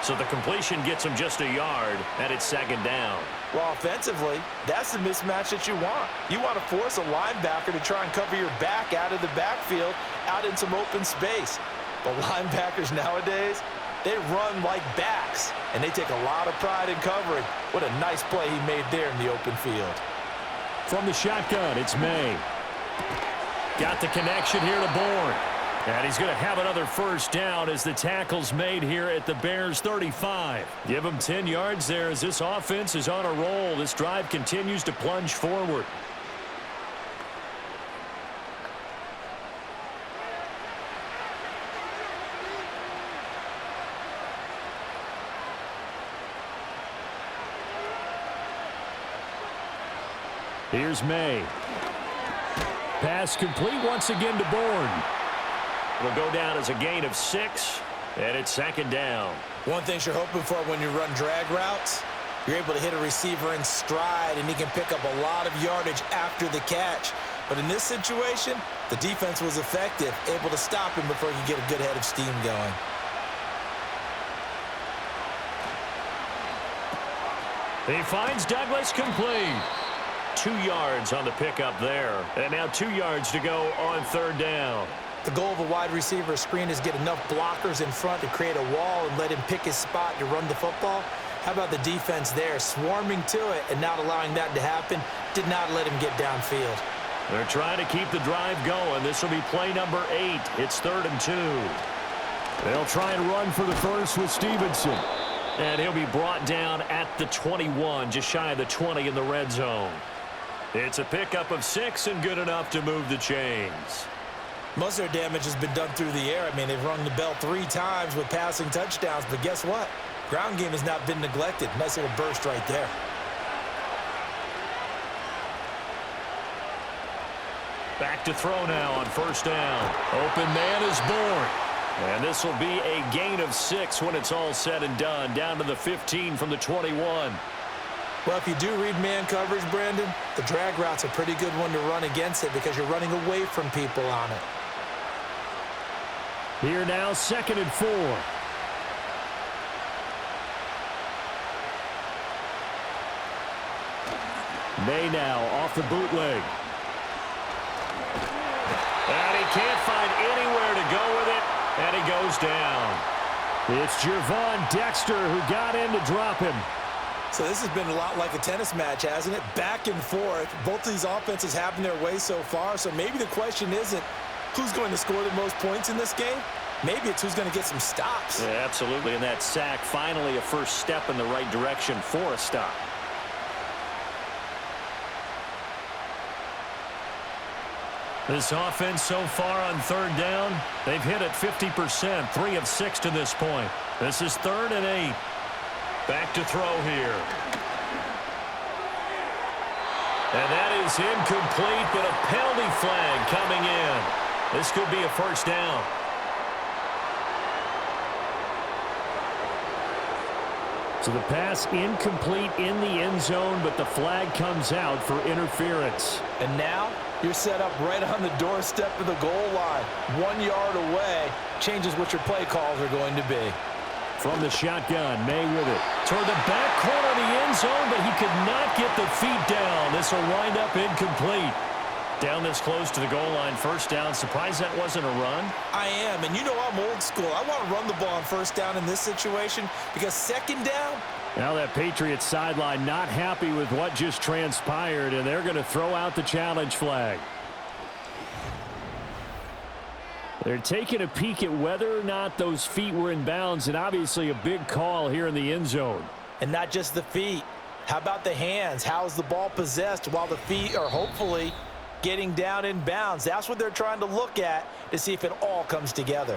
So the completion gets him just a yard, and it's 2nd down. Well, offensively, that's the mismatch that you want. You want to force a linebacker to try and cover your back out of the backfield, out in some open space. But linebackers nowadays, they run like backs, and they take a lot of pride in covering. What a nice play he made there in the open field. From the shotgun, it's May. Got the connection here to Bourne. And he's going to have another first down as the tackle's made here at the Bears 35. Give him 10 yards there as this offense is on a roll. This drive continues to plunge forward. Here's May. Pass complete once again to Bourne. It'll go down as a gain of 6, and it's second down. One thing you're hoping for when you run drag routes, you're able to hit a receiver in stride, and he can pick up a lot of yardage after the catch. But in this situation, the defense was effective, able to stop him before he could get a good head of steam going. He finds Douglas complete. 2 yards on the pickup there. And now 2 yards to go on third down. The goal of a wide receiver screen is get enough blockers in front to create a wall and let him pick his spot to run the football. How about the defense there, swarming to it and not allowing that to happen? Did not let him get downfield. They're trying to keep the drive going. This will be play number 8. It's 3rd and 2. They'll try and run for the first with Stevenson. And he'll be brought down at the 21, just shy of the 20 in the red zone. It's a pickup of 6 and good enough to move the chains. Most of their damage has been done through the air. I mean, they've rung the bell 3 times with passing touchdowns, but guess what? Ground game has not been neglected. Nice little burst right there. Back to throw now on first down. Open man is Bourne. And this will be a gain of 6 when it's all said and done. Down to the 15 from the 21. Well, if you do read man coverage, Brandon, the drag route's a pretty good one to run against it because you're running away from people on it. Here now, 2nd and 4. May now off the bootleg. And he can't find anywhere to go with it, and he goes down. It's Gervon Dexter who got in to drop him. So this has been a lot like a tennis match, hasn't it? Back and forth. Both of these offenses having their way so far, so maybe the question isn't who's going to score the most points in this game. Maybe it's who's going to get some stops. Yeah, absolutely, and that sack, finally a first step in the right direction for a stop. This offense so far on third down, they've hit it 50%, 3 of 6 to this point. This is 3rd and 8. Back to throw here. And that is incomplete, but a penalty flag coming in. This could be a first down. So the pass incomplete in the end zone, but the flag comes out for interference. And now you're set up right on the doorstep of the goal line. 1 yard away changes what your play calls are going to be. From the shotgun, May with it. Toward the back corner of the end zone, but he could not get the feet down. This will wind up incomplete. Down this close to the goal line, first down. Surprised that wasn't a run? I am, and you know I'm old school. I want to run the ball on first down in this situation because second down. Now that Patriots sideline not happy with what just transpired, and they're going to throw out the challenge flag. They're taking a peek at whether or not those feet were in bounds, and obviously a big call here in the end zone. And not just the feet. How about the hands? How's the ball possessed while the feet are hopefully getting down in bounds? That's what they're trying to look at to see if it all comes together.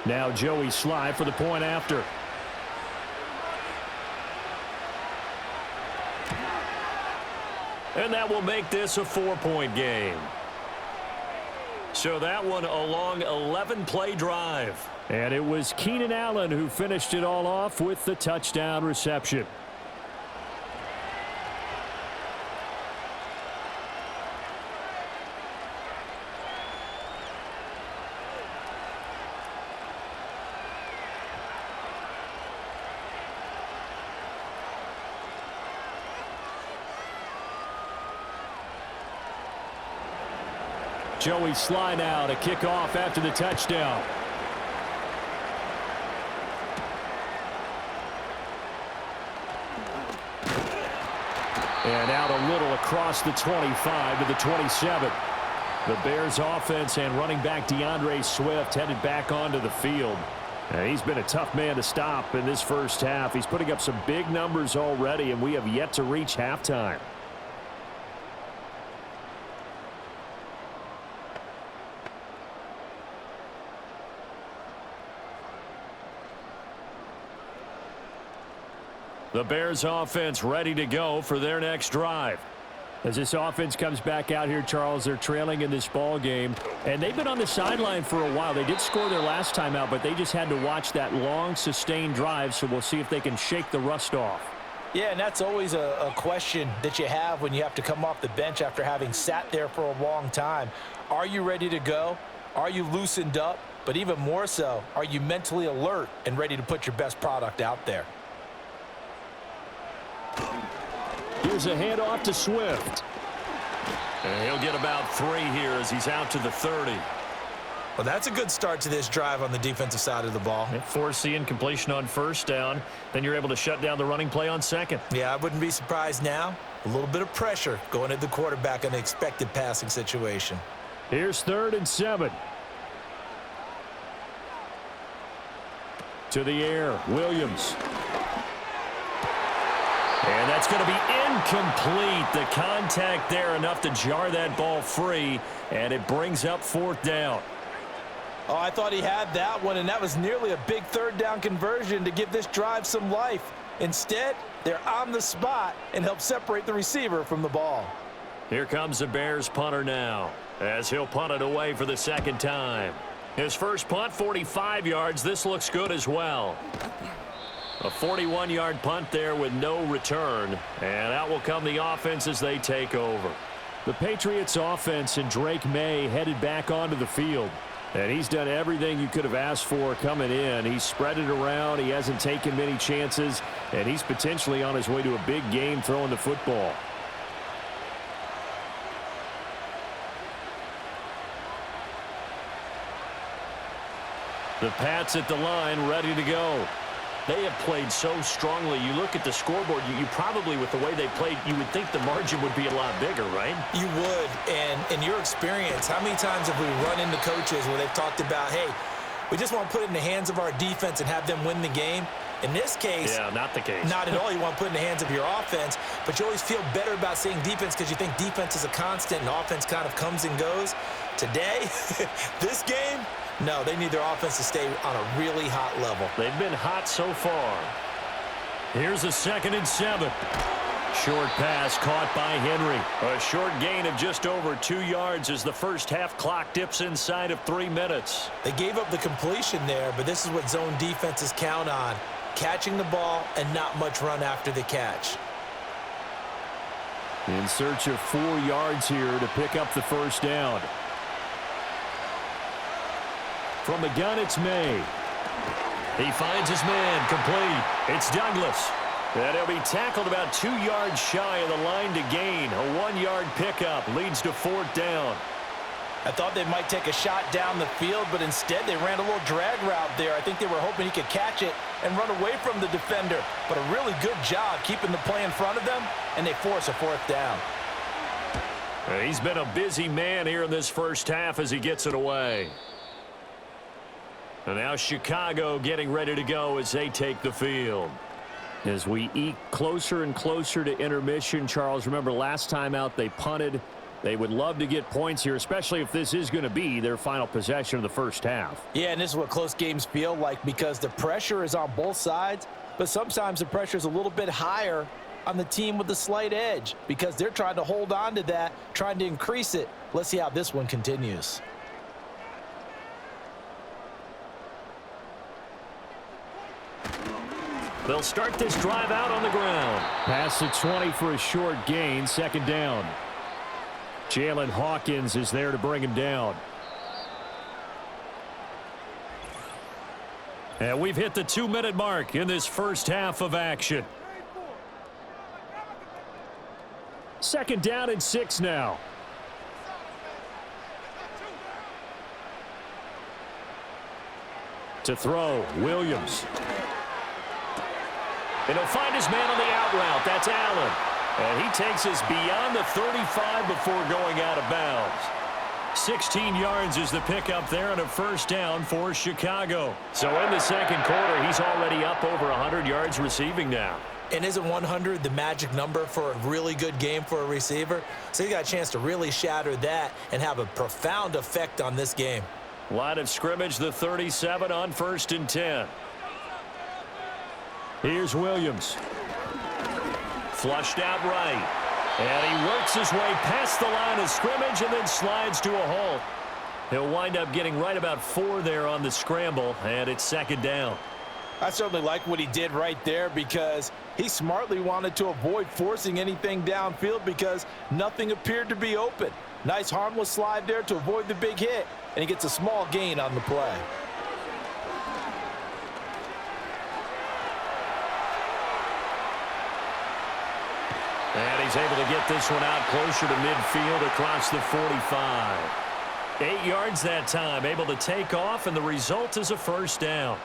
Now Joey Sly for the point after. And that will make this a 4-point game. So that one a long 11-play drive. And it was Keenan Allen who finished it all off with the touchdown reception. Joey Sly now to kick off after the touchdown. And out a little across the 25 to the 27. The Bears offense and running back DeAndre Swift headed back onto the field. And he's been a tough man to stop in this first half. He's putting up some big numbers already, and we have yet to reach halftime. The Bears offense ready to go for their next drive. As this offense comes back out here, Charles, they're trailing in this ball game, and they've been on the sideline for a while. They did score their last time out, but they just had to watch that long, sustained drive, so we'll see if they can shake the rust off. Yeah, and that's always a question that you have when you have to come off the bench after having sat there for a long time. Are you ready to go? Are you loosened up? But even more so, are you mentally alert and ready to put your best product out there? Here's a handoff to Swift. And he'll get about 3 here as he's out to the 30. Well, that's a good start to this drive on the defensive side of the ball. Force the incompletion on first down. Then you're able to shut down the running play on second. Yeah, I wouldn't be surprised now. A little bit of pressure going at the quarterback in an expected passing situation. Here's 3rd and 7. To the air, Williams. And that's going to be incomplete. The contact there enough to jar that ball free, and it brings up 4th down. Oh, I thought he had that one, and that was nearly a big 3rd down conversion to give this drive some life. Instead, they're on the spot and help separate the receiver from the ball. Here comes the Bears punter now, as he'll punt it away for the 2nd time. His first punt, 45 yards. This looks good as well. A 41-yard punt there with no return. And out will come the offense as they take over. The Patriots offense and Drake May headed back onto the field. And he's done everything you could have asked for coming in. He's spread it around. He hasn't taken many chances. And he's potentially on his way to a big game throwing the football. The Pats at the line ready to go. They have played so strongly. You look at the scoreboard, you probably, with the way they played, you would think the margin would be a lot bigger, right? You would. And in your experience, how many times have we run into coaches where they've talked about, hey, we just want to put it in the hands of our defense and have them win the game? In this case, yeah, not the case. Not at all. You want to put it in the hands of your offense, but you always feel better about saying defense because you think defense is a constant and offense kind of comes and goes. Today, this game, no, they need their offense to stay on a really hot level. They've been hot so far. Here's a 2nd and 7. Short pass caught by Henry. A short gain of just over 2 yards as the first half clock dips inside of 3 minutes. They gave up the completion there, but this is what zone defenses count on. Catching the ball and not much run after the catch. In search of 4 yards here to pick up the first down. From the gun, it's May. He finds his man, complete. It's Douglas. And he'll be tackled about 2 yards shy of the line to gain. A 1-yard pickup leads to 4th down. I thought they might take a shot down the field, but instead they ran a little drag route there. I think they were hoping he could catch it and run away from the defender. But a really good job keeping the play in front of them, and they force a 4th down. He's been a busy man here in this first half as he gets it away. And now Chicago getting ready to go as they take the field. As we eke closer and closer to intermission, Charles, remember last time out they punted. They would love to get points here, especially if this is going to be their final possession of the first half. Yeah, and this is what close games feel like because the pressure is on both sides, but sometimes the pressure is a little bit higher on the team with the slight edge because they're trying to hold on to that, trying to increase it. Let's see how this one continues. They'll start this drive out on the ground. Pass the 20 for a short gain, 2nd down. Jalen Hawkins is there to bring him down. And we've hit the 2-minute mark in this first half of action. 2nd down and 6 now. To throw, Williams. And he'll find his man on the out route. That's Allen. And he takes us beyond the 35 before going out of bounds. 16 yards is the pickup there on a first down for Chicago. So in the second quarter, he's already up over 100 yards receiving now. And isn't 100 the magic number for a really good game for a receiver? So he got a chance to really shatter that and have a profound effect on this game. Line of scrimmage, the 37 on 1st and 10. Here's Williams. Flushed out right. And he works his way past the line of scrimmage and then slides to a halt. He'll wind up getting right about 4 there on the scramble, and it's second down. I certainly like what he did right there because he smartly wanted to avoid forcing anything downfield because nothing appeared to be open. Nice harmless slide there to avoid the big hit, and he gets a small gain on the play. And he's able to get this one out closer to midfield across the 45. 8 yards that time, able to take off, and the result is a first down.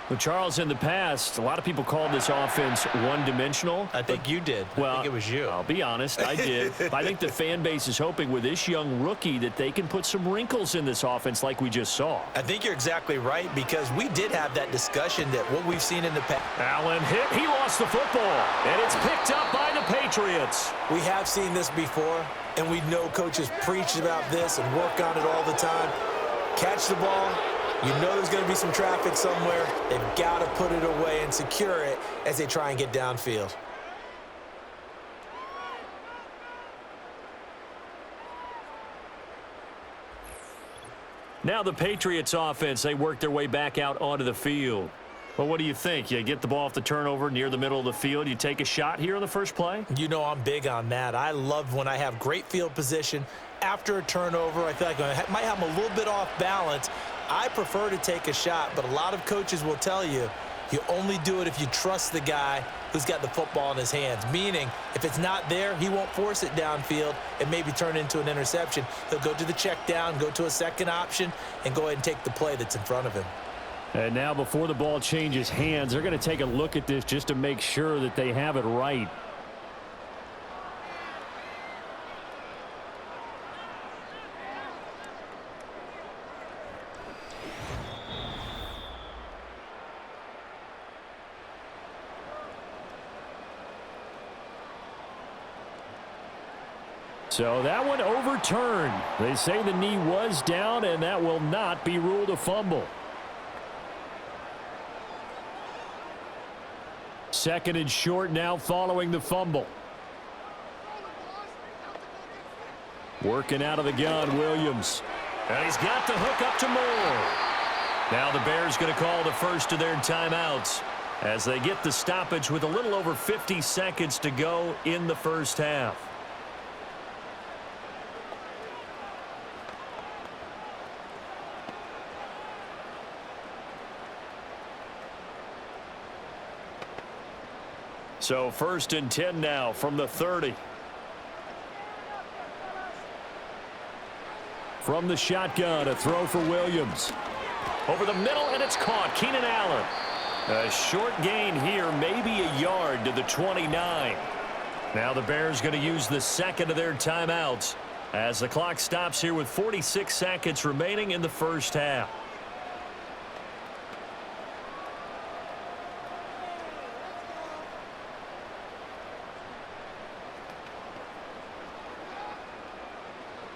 Well, Charles, in the past, a lot of people called this offense one-dimensional. I think you did. Well, I think it was you. I'll be honest, I did. I think the fan base is hoping with this young rookie that they can put some wrinkles in this offense like we just saw. I think you're exactly right because we did have that discussion that what we've seen in the past. Allen hit. He lost the football, and it's picked up by the Patriots. We have seen this before, and we know coaches preach about this and work on it all the time. Catch the ball. You know there's going to be some traffic somewhere. They've got to put it away and secure it as they try and get downfield. Now the Patriots offense, they work their way back out onto the field. Well, what do you think? You get the ball off the turnover near the middle of the field. You take a shot here on the first play? You know I'm big on that. I love when I have great field position. After a turnover, I feel like I might have them a little bit off balance. I prefer to take a shot, but a lot of coaches will tell you, you only do it if you trust the guy who's got the football in his hands. Meaning, if it's not there, he won't force it downfield and maybe turn it into an interception. He'll go to the check down, go to a second option, and go ahead and take the play that's in front of him. And now before the ball changes hands, they're going to take a look at this just to make sure that they have it right. So that one overturned. They say the knee was down, and that will not be ruled a fumble. Second and short now following the fumble. Working out of the gun, Williams. And he's got the hook up to Moore. Now the Bears going to call the first of their timeouts as they get the stoppage with a little over 50 seconds to go in the first half. So 1st and 10 now from the 30. From the shotgun, a throw for Williams. Over the middle, and it's caught. Keenan Allen. A short gain here, maybe a yard to the 29. Now the Bears going to use the second of their timeouts as the clock stops here with 46 seconds remaining in the first half.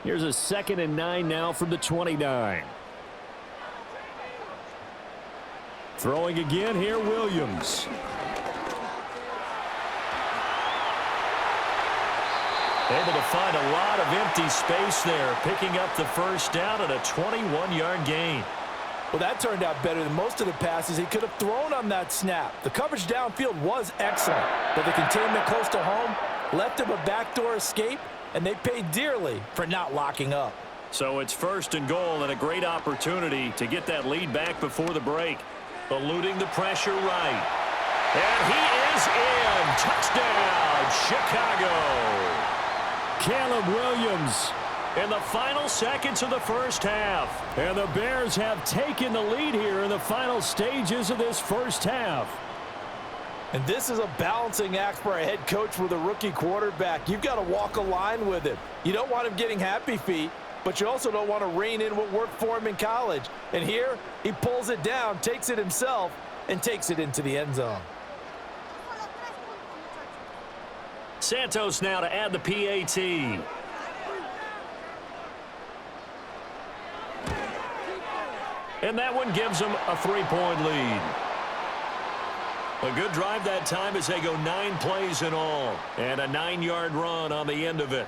Here's a 2nd and 9 now from the 29. Throwing again here, Williams. Able to find a lot of empty space there, picking up the first down and a 21-yard gain. Well, that turned out better than most of the passes he could have thrown on that snap. The coverage downfield was excellent, but the containment close to home left him a backdoor escape, and they paid dearly for not locking up. So it's 1st and goal and a great opportunity to get that lead back before the break. Eluding the pressure right. And he is in. Touchdown, Chicago. Caleb Williams In the final seconds of the first half. And the Bears have taken the lead here in the final stages of this first half. And this is a balancing act for a head coach with a rookie quarterback. You've got to walk a line with him. You don't want him getting happy feet, but you also don't want to rein in what worked for him in college. And here, he pulls it down, takes it himself, and takes it into the end zone. Santos now to add the PAT. And that one gives them a 3-point lead. A good drive that time as they go 9 plays in all. And a 9-yard run on the end of it.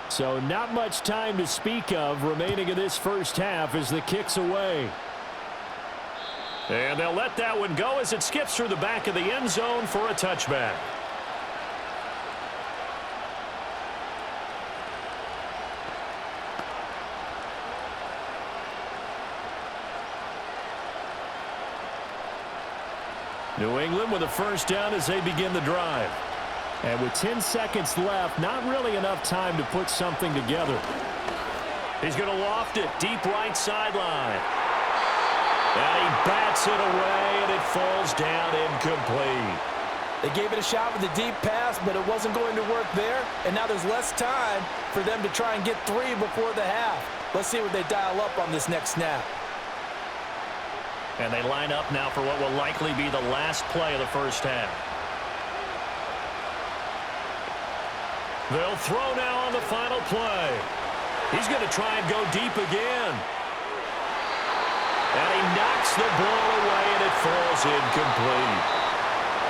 So not much time to speak of remaining in this first half as the kick's away. And they'll let that one go as it skips through the back of the end zone for a touchback. New England with a first down as they begin the drive. And with 10 seconds left, not really enough time to put something together. He's going to loft it deep right sideline. And he bats it away, and it falls down incomplete. They gave it a shot with a deep pass, but it wasn't going to work there. And now there's less time for them to try and get 3 before the half. Let's see what they dial up on this next snap. And they line up now for what will likely be the last play of the first half. They'll throw now on the final play. He's going to try and go deep again. And he knocks the ball away, and it falls incomplete.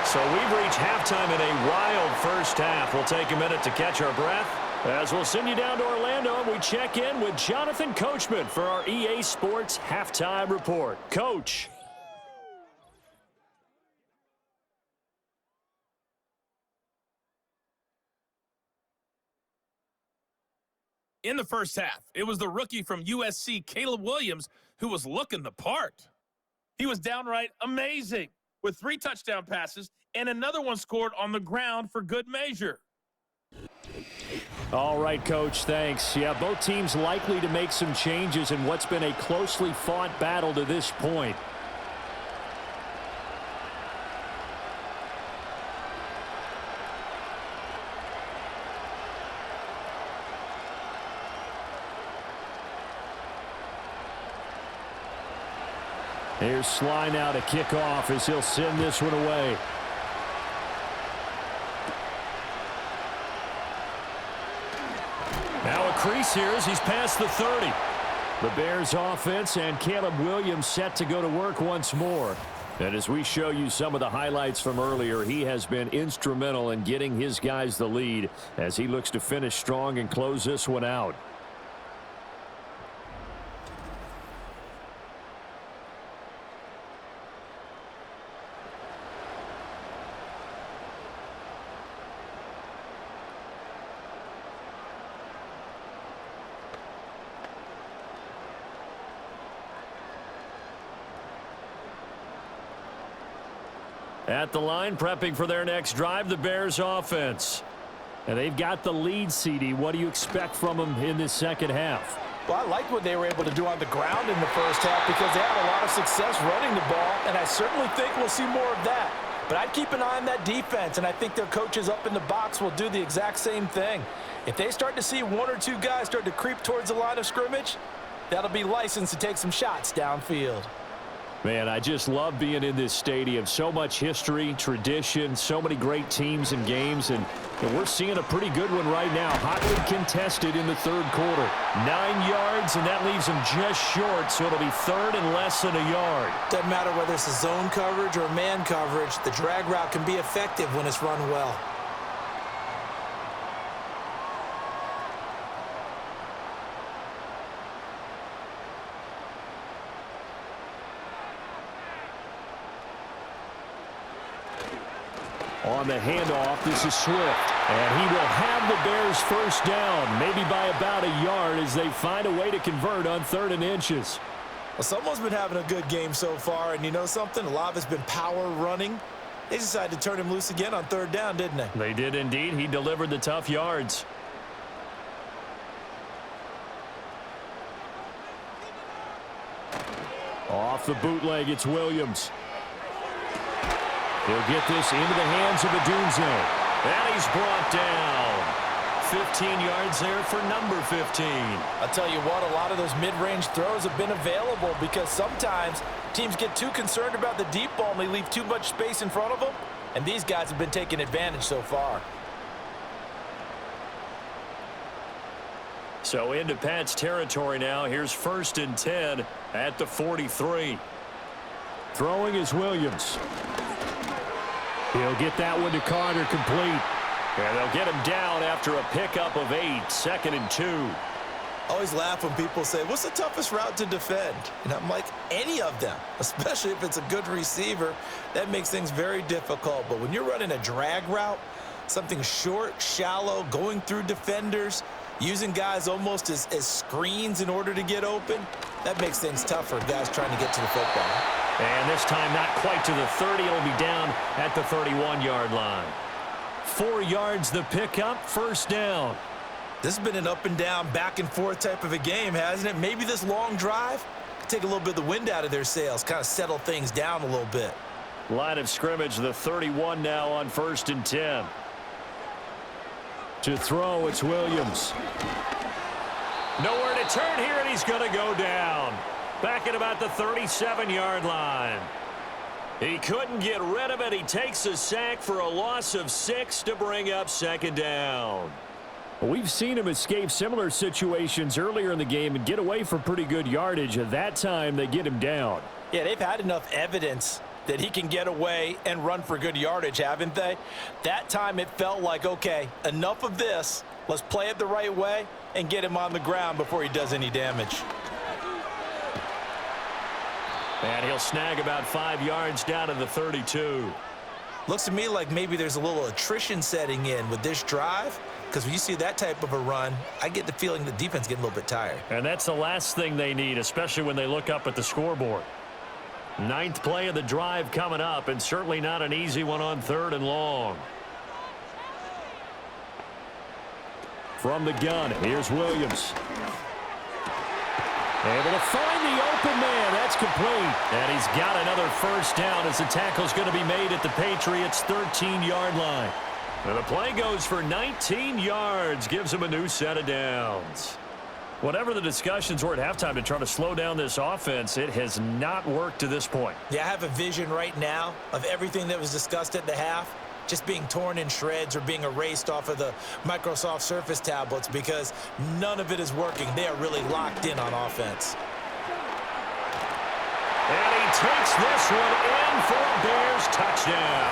So we've reached halftime in a wild first half. We'll take a minute to catch our breath as we'll send you down to Orlando, and we check in with Jonathan Coachman for our EA Sports Halftime Report. Coach. In the first half, it was the rookie from USC, Caleb Williams, who was looking the part. He was downright amazing with 3 touchdown passes and another one scored on the ground for good measure. All right, Coach, thanks. Yeah, both teams likely to make some changes in what's been a closely fought battle to this point. Here's Sly now to kick off as he'll send this one away. Now a crease here as he's past the 30. The Bears offense and Caleb Williams set to go to work once more. And as we show you some of the highlights from earlier, he has been instrumental in getting his guys the lead as he looks to finish strong and close this one out. At the line, prepping for their next drive, the Bears offense. And they've got the lead, CD. What do you expect from them in this second half? Well, I like what they were able to do on the ground in the first half because they had a lot of success running the ball, and I certainly think we'll see more of that. But I'd keep an eye on that defense, and I think their coaches up in the box will do the exact same thing. If they start to see 1 or 2 guys start to creep towards the line of scrimmage, that'll be licensed to take some shots downfield. Man, I just love being in this stadium. So much history, tradition, so many great teams and games, and we're seeing a pretty good one right now. Hotly contested in the third quarter. 9 yards, and that leaves them just short, so it'll be third and less than a yard. Doesn't matter whether it's a zone coverage or man coverage, the drag route can be effective when it's run well. On the handoff, this is Swift. And he will have the Bears first down, maybe by about a yard as they find a way to convert on 3rd and inches. Well, someone's been having a good game so far, and you know something? A lot of it's been power running. They decided to turn him loose again on 3rd down, didn't they? They did indeed. He delivered the tough yards. Off the bootleg, it's Williams. He'll get this into the hands of Odunze. And he's brought down. 15 yards there for number 15. I'll tell you what, a lot of those mid-range throws have been available because sometimes teams get too concerned about the deep ball and they leave too much space in front of them. And these guys have been taking advantage so far. So into Pat's territory now. Here's 1st and 10 at the 43. Throwing is Williams. He'll get that one to Carter, complete. And they'll get him down after a pickup of 8, 2nd and 2. I always laugh when people say, what's the toughest route to defend? And I'm like, any of them, especially if it's a good receiver. That makes things very difficult. But when you're running a drag route, something short, shallow, going through defenders, using guys almost as screens in order to get open, that makes things tougher, guys trying to get to the football. And this time not quite to the 30. It'll be down at the 31-yard line. 4 yards the pickup, 1st down. This has been an up and down, back and forth type of a game, hasn't it? Maybe this long drive could take a little bit of the wind out of their sails, kind of settle things down a little bit. Line of scrimmage, the 31 now on 1st and 10. To throw, it's Williams. Nowhere to turn here, and he's going to go down. Back at about the 37-yard line. He couldn't get rid of it. He takes a sack for a loss of 6 to bring up 2nd down. We've seen him escape similar situations earlier in the game and get away for pretty good yardage. At that time, they get him down. Yeah, they've had enough evidence that he can get away and run for good yardage, haven't they? That time it felt like, okay, enough of this. Let's play it the right way and get him on the ground before he does any damage. And he'll snag about 5 yards down to the 32. Looks to me like maybe there's a little attrition setting in with this drive, because when you see that type of a run, I get the feeling the defense getting a little bit tired. And that's the last thing they need, especially when they look up at the scoreboard. 9th play of the drive coming up, and certainly not an easy one on 3rd and long. From the gun, here's Williams. Able to find the open man. That's complete. And he's got another 1st down as the tackle's going to be made at the Patriots' 13-yard line. And the play goes for 19 yards. Gives him a new set of downs. Whatever the discussions were at halftime to try to slow down this offense, it has not worked to this point. Yeah, I have a vision right now of everything that was discussed at the half just being torn in shreds or being erased off of the Microsoft Surface tablets because none of it is working. They are really locked in on offense. And he takes this one in for a Bears touchdown.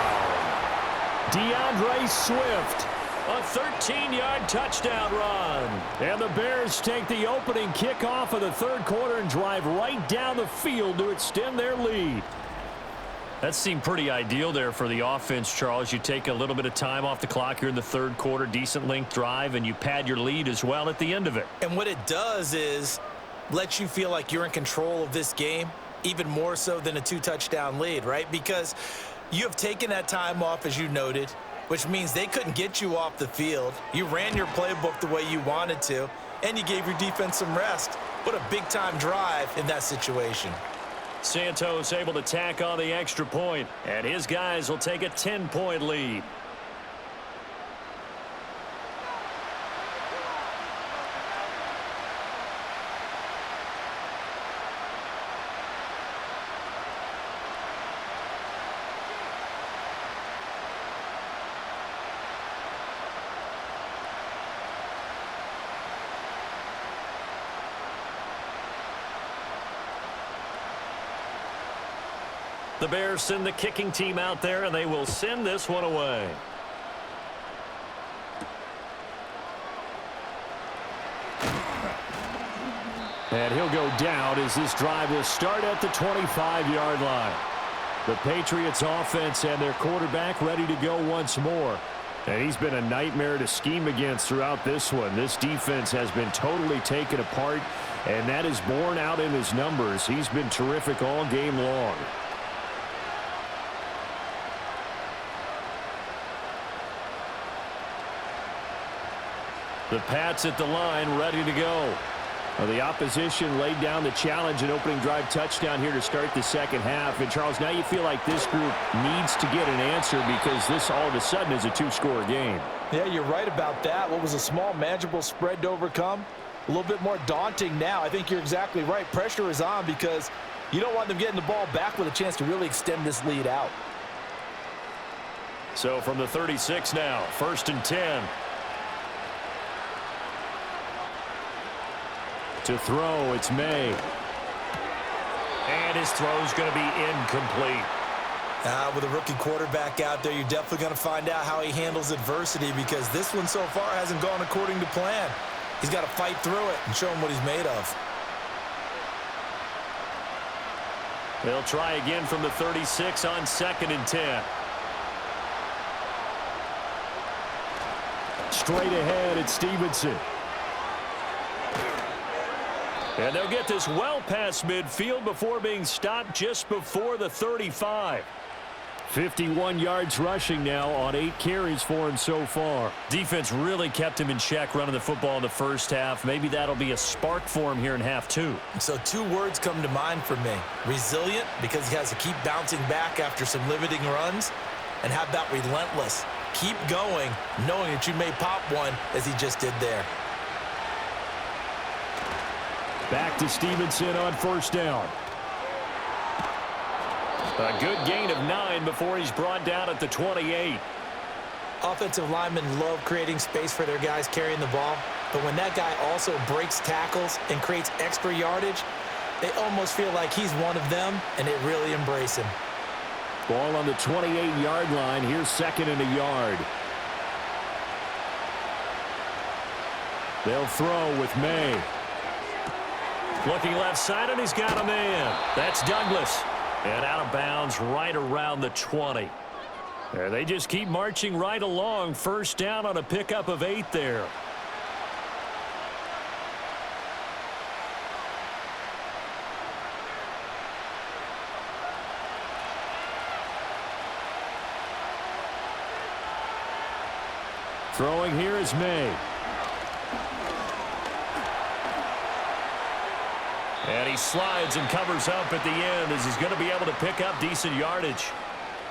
DeAndre Swift. A 13-yard touchdown run. And the Bears take the opening kickoff of the 3rd quarter and drive right down the field to extend their lead. That seemed pretty ideal there for the offense, Charles. You take a little bit of time off the clock here in the 3rd quarter, decent length drive, and you pad your lead as well at the end of it. And what it does is let you feel like you're in control of this game, even more so than a 2-touchdown lead, right? Because you have taken that time off, as you noted, which means they couldn't get you off the field. You ran your playbook the way you wanted to, and you gave your defense some rest. What a big-time drive in that situation. Santos able to tack on the extra point, and his guys will take a 10-point lead. The Bears send the kicking team out there, and they will send this one away. And he'll go down as this drive will start at the 25-yard line. The Patriots offense and their quarterback ready to go once more. And he's been a nightmare to scheme against throughout this one. This defense has been totally taken apart, and that is borne out in his numbers. He's been terrific all game long. The Pats at the line, ready to go. Well, the opposition laid down the challenge, an opening drive touchdown here to start the second half. And, Charles, now you feel like this group needs to get an answer because this all of a sudden is a two-score game. Yeah, you're right about that. What was a small, manageable spread to overcome? A little bit more daunting now. I think you're exactly right. Pressure is on because you don't want them getting the ball back with a chance to really extend this lead out. So from the 36 now, 1st and 10. To throw, it's May. And his throw's going to be incomplete. With a rookie quarterback out there, you're definitely going to find out how he handles adversity because this one so far hasn't gone according to plan. He's got to fight through it and show him what he's made of. They'll try again from the 36 on 2nd and 10. Straight ahead, it's Stevenson. And they'll get this well past midfield before being stopped just before the 35. 51 yards rushing now on 8 carries for him so far. Defense really kept him in check running the football in the first half. Maybe that'll be a spark for him here in half 2. So 2 words come to mind for me. Resilient, because he has to keep bouncing back after some limiting runs. And how about relentless? Keep going, knowing that you may pop one as he just did there. Back to Stevenson on 1st down. A good gain of 9 before he's brought down at the 28. Offensive linemen love creating space for their guys carrying the ball, but when that guy also breaks tackles and creates extra yardage, they almost feel like he's one of them, and they really embrace him. Ball on the 28-yard line. Here's 2nd and a yard. They'll throw with May. Looking left side, and he's got a man. That's Douglas. And out of bounds right around the 20. There, they just keep marching right along. 1st down on a pickup of 8 there. Throwing here is May. And he slides and covers up at the end as he's going to be able to pick up decent yardage.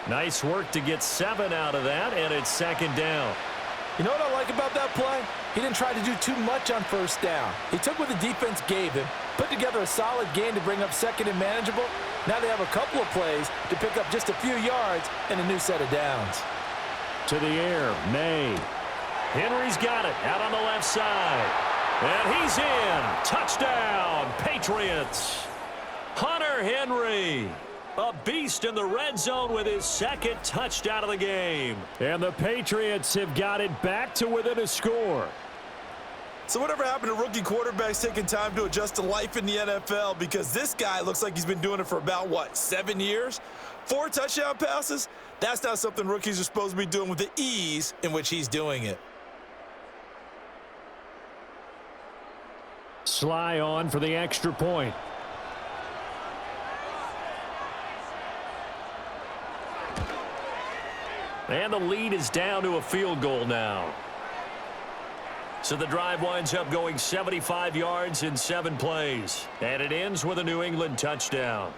Nice work to get 7 out of that, and it's 2nd down. You know what I like about that play? He didn't try to do too much on 1st down. He took what the defense gave him, put together a solid game to bring up 2nd and manageable. Now they have a couple of plays to pick up just a few yards and a new set of downs. To the air, May. Henry's got it out on the left side. And he's in. Touchdown, Patriots. Hunter Henry, a beast in the red zone with his 2nd touchdown of the game. And the Patriots have got it back to within a score. So whatever happened to rookie quarterbacks taking time to adjust to life in the NFL? Because this guy looks like he's been doing it for about, 7 years? 4 touchdown passes? That's not something rookies are supposed to be doing with the ease in which he's doing it. Sly on for the extra point. And the lead is down to a field goal now. So the drive winds up going 75 yards in 7 plays. And it ends with a New England touchdown.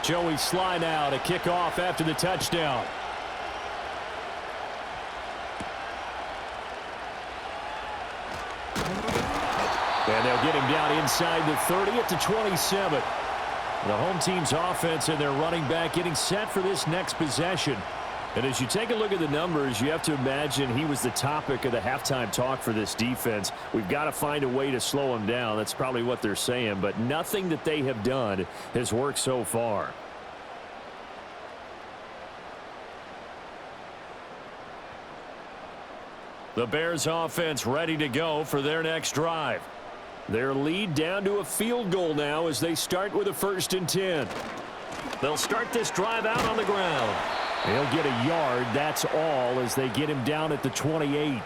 Joey Sly now to kick off after the touchdown. And they'll get him down inside the 30 at the 27. The home team's offense and their running back getting set for this next possession. And as you take a look at the numbers, you have to imagine he was the topic of the halftime talk for this defense. We've got to find a way to slow him down. That's probably what they're saying, but nothing that they have done has worked so far. The Bears offense ready to go for their next drive. Their lead down to a field goal now as they start with a 1st and 10. They'll start this drive out on the ground. They'll get a yard, that's all, as they get him down at the 28.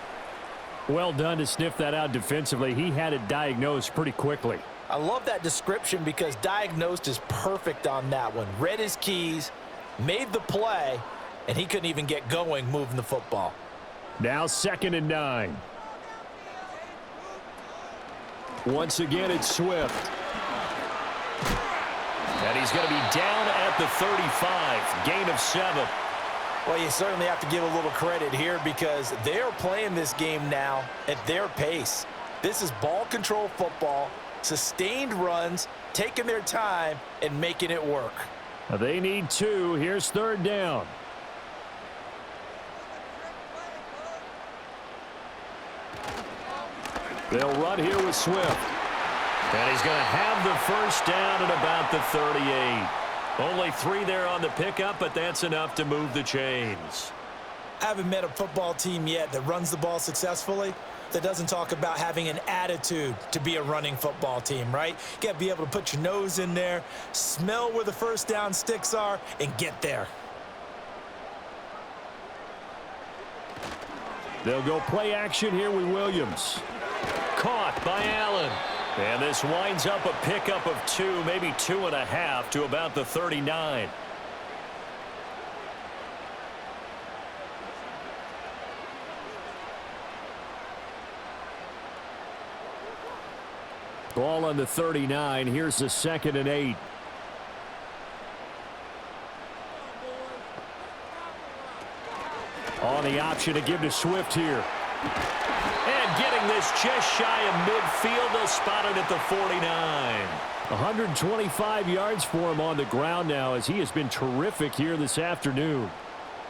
Well done to sniff that out defensively. He had it diagnosed pretty quickly. I love that description because diagnosed is perfect on that one. Read his keys, made the play, and he couldn't even get going moving the football. Now 2nd and 9. Once again, it's Swift. And he's going to be down at the 35. Gain of 7. Well, you certainly have to give a little credit here because they're playing this game now at their pace. This is ball control football, sustained runs, taking their time, and making it work. They need 2. Here's 3rd down. They'll run here with Swift. And he's going to have the 1st down at about the 38. Only 3 there on the pickup, but that's enough to move the chains. I haven't met a football team yet that runs the ball successfully that doesn't talk about having an attitude to be a running football team, right? You got to be able to put your nose in there, smell where the 1st down sticks are, and get there. They'll go play action here with Williams. Caught by Allen. And this winds up a pickup of 2, maybe 2.5 to about the 39. Ball on the 39. Here's the 2nd and 8. On the option to give to Swift here. And getting this just shy of midfield. They'll spot it at the 49. 125 yards for him on the ground now as he has been terrific here this afternoon.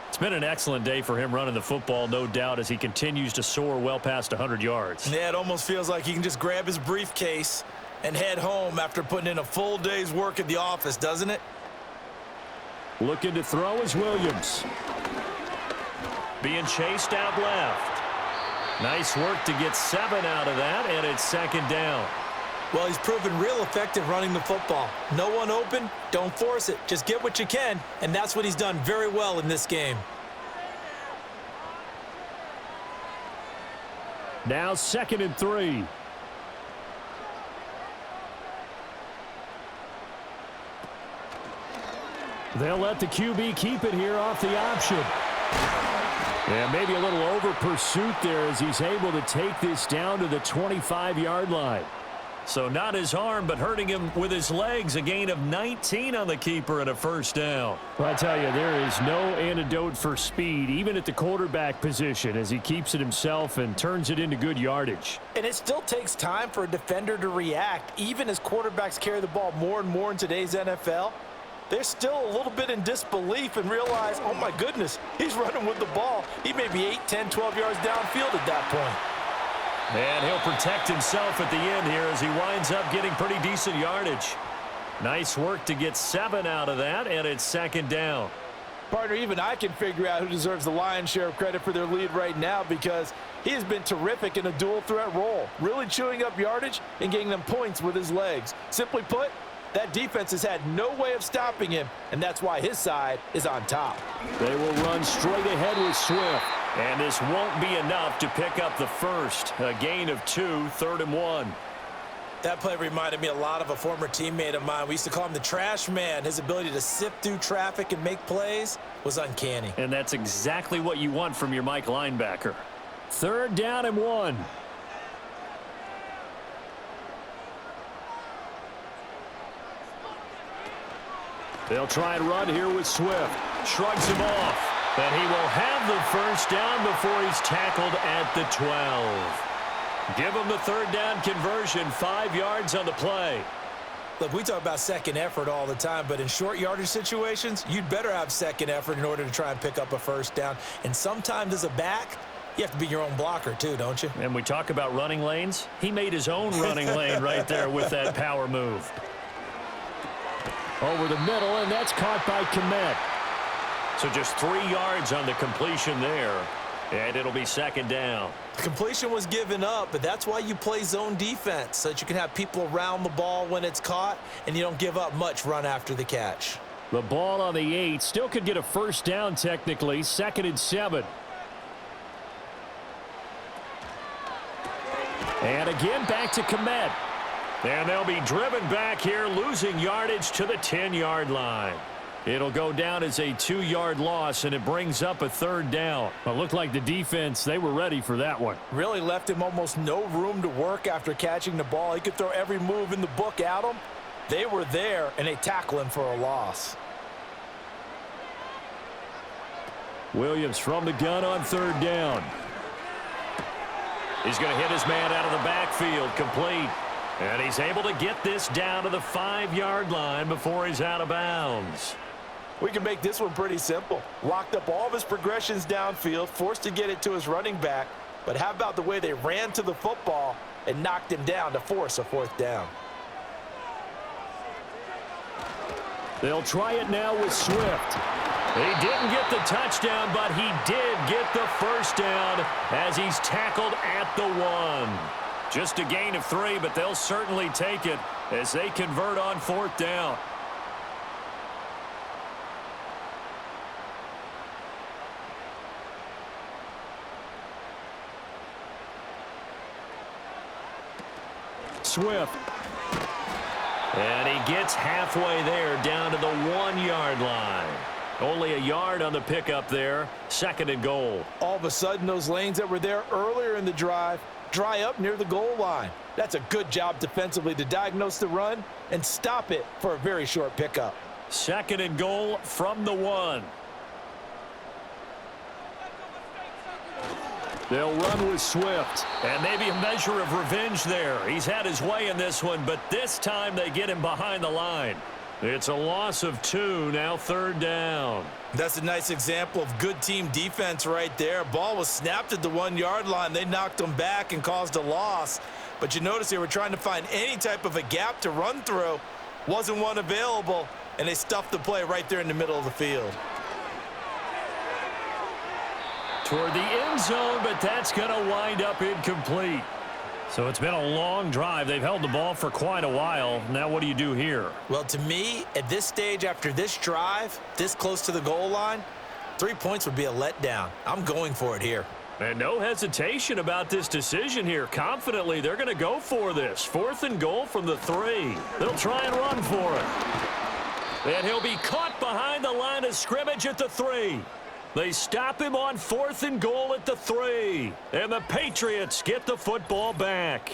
It's been an excellent day for him running the football, no doubt, as he continues to soar well past 100 yards. Yeah, it almost feels like he can just grab his briefcase and head home after putting in a full day's work at the office, doesn't it? Looking to throw is Williams. Being chased out left. Nice work to get 7 out of that, and it's 2nd down. Well, he's proven real effective running the football. No one open, don't force it. Just get what you can, and that's what he's done very well in this game. Now 2nd and 3. They'll let the QB keep it here off the option. And maybe a little over pursuit there as he's able to take this down to the 25-yard line. So not his arm, but hurting him with his legs. A gain of 19 on the keeper and a 1st down. Well, I tell you, there is no antidote for speed, even at the quarterback position, as he keeps it himself and turns it into good yardage. And it still takes time for a defender to react, even as quarterbacks carry the ball more and more in today's NFL. They're still a little bit in disbelief and realize, oh my goodness, he's running with the ball. He may be 8, 10, 12 yards downfield at that point. And he'll protect himself at the end here as he winds up getting pretty decent yardage. Nice work to get 7 out of that, and it's 2nd down. Partner, even I can figure out who deserves the lion's share of credit for their lead right now because he has been terrific in a dual threat role, really chewing up yardage and getting them points with his legs. Simply put, that defense has had no way of stopping him, and that's why his side is on top. They will run straight ahead with Swift. And this won't be enough to pick up the 1st. A gain of 2, 3rd and 1. That play reminded me a lot of a former teammate of mine. We used to call him the trash man. His ability to sift through traffic and make plays was uncanny. And that's exactly what you want from your Mike linebacker. 3rd down and 1. They'll try and run here with Swift. Shrugs him off. And he will have the 1st down before he's tackled at the 12. Give him the 3rd down conversion, 5 yards on the play. Look, we talk about second effort all the time, but in short yardage situations, you'd better have second effort in order to try and pick up a first down. And sometimes as a back, you have to be your own blocker too, don't you? And we talk about running lanes. He made his own running lane right there with that power move. Over the middle, and that's caught by Kmet. So just 3 yards on the completion there, and it'll be second down. The completion was given up, but that's why you play zone defense, so that you can have people around the ball when it's caught, and you don't give up much run after the catch. The ball on the 8, still could get a first down technically, 2nd and 7. And again, back to Kmet. And they'll be driven back here, losing yardage to the 10-yard line. It'll go down as a 2-yard loss, and it brings up a 3rd down. Well, it looked like the defense, they were ready for that one. Really left him almost no room to work after catching the ball. He could throw every move in the book at him. They were there, and they tackle him for a loss. Williams from the gun on 3rd down. He's going to hit his man out of the backfield, complete. And he's able to get this down to the 5-yard line before he's out of bounds. We can make this one pretty simple. Locked up all of his progressions downfield, forced to get it to his running back. But how about the way they ran to the football and knocked him down to force a 4th down? They'll try it now with Swift. He didn't get the touchdown, but he did get the first down as he's tackled at the 1. Just a gain of 3, but they'll certainly take it as they convert on 4th down. Swift. And he gets halfway there down to the 1-yard line. Only a yard on the pickup there. 2nd and goal. All of a sudden, those lanes that were there earlier in the drive dry up near the goal line. That's a good job defensively to diagnose the run and stop it for a very short pickup. 2nd and goal from the 1. They'll run with Swift. And maybe a measure of revenge there. He's had his way in this one, but this time they get him behind the line. It's a loss of 2, now 3rd down. That's a nice example of good team defense right there. Ball was snapped at the 1-yard line. They knocked him back and caused a loss. But you notice they were trying to find any type of a gap to run through. Wasn't one available, and they stuffed the play right there in the middle of the field. Toward the end zone, but that's going to wind up incomplete. So it's been a long drive. They've held the ball for quite a while. Now what do you do here? Well, to me, at this stage after this drive, this close to the goal line, 3 points would be a letdown. I'm going for it here. And no hesitation about this decision here. Confidently, they're going to go for this. 4th and goal from the 3. They'll try and run for it. And he'll be caught behind the line of scrimmage at the 3. They stop him on 4th and goal at the 3. And the Patriots get the football back.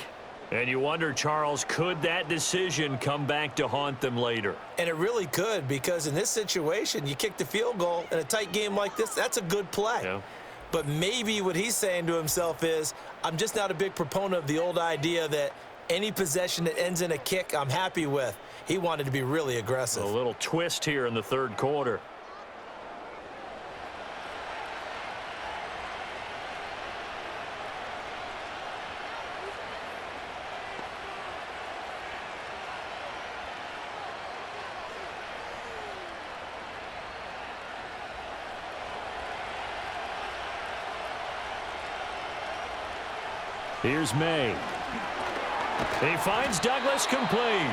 And you wonder, Charles, could that decision come back to haunt them later? And it really could, because in this situation, you kick the field goal in a tight game like this, that's a good play. Yeah. But maybe what he's saying to himself is, I'm just not a big proponent of the old idea that any possession that ends in a kick I'm happy with. He wanted to be really aggressive. A little twist here in the 3rd quarter. Here's May. He finds Douglas complete.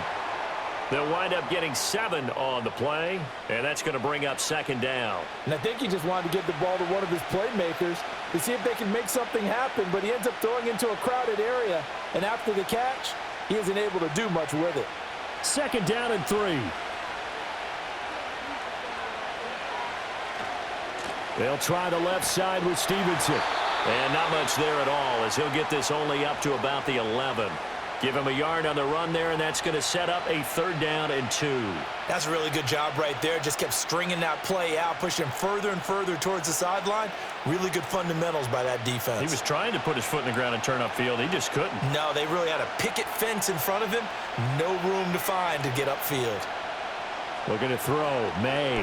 They'll wind up getting 7 on the play, and that's going to bring up 2nd down. And I think he just wanted to get the ball to one of his playmakers to see if they can make something happen, but he ends up throwing into a crowded area, and after the catch, he isn't able to do much with it. 2nd down and 3. They'll try the left side with Stevenson. And not much there at all, as he'll get this only up to about the 11. Give him a yard on the run there, and that's going to set up a 3rd down and 2. That's a really good job right there. Just kept stringing that play out, pushing him further and further towards the sideline. Really good fundamentals by that defense. He was trying to put his foot in the ground and turn upfield. He just couldn't. No, they really had a picket fence in front of him. No room to find to get upfield. Looking to throw. May.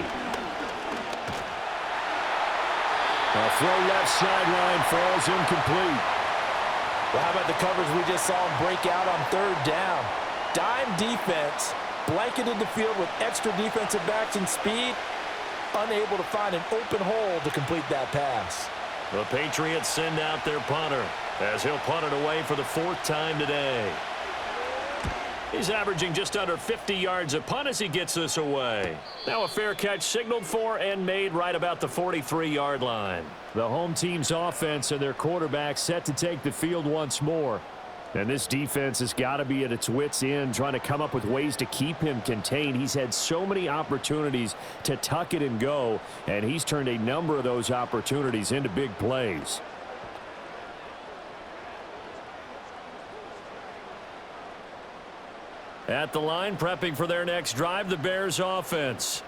A throw left sideline falls incomplete. Well, how about the coverage we just saw him break out on 3rd down? Dime defense, blanketed the field with extra defensive backs and speed, unable to find an open hole to complete that pass. The Patriots send out their punter as he'll punt it away for the 4th time today. He's averaging just under 50 yards a punt as he gets this away. Now a fair catch signaled for and made right about the 43-yard line. The home team's offense and their quarterback set to take the field once more. And this defense has got to be at its wits' end, trying to come up with ways to keep him contained. He's had so many opportunities to tuck it and go, and he's turned a number of those opportunities into big plays. At the line, prepping for their next drive, the Bears offense.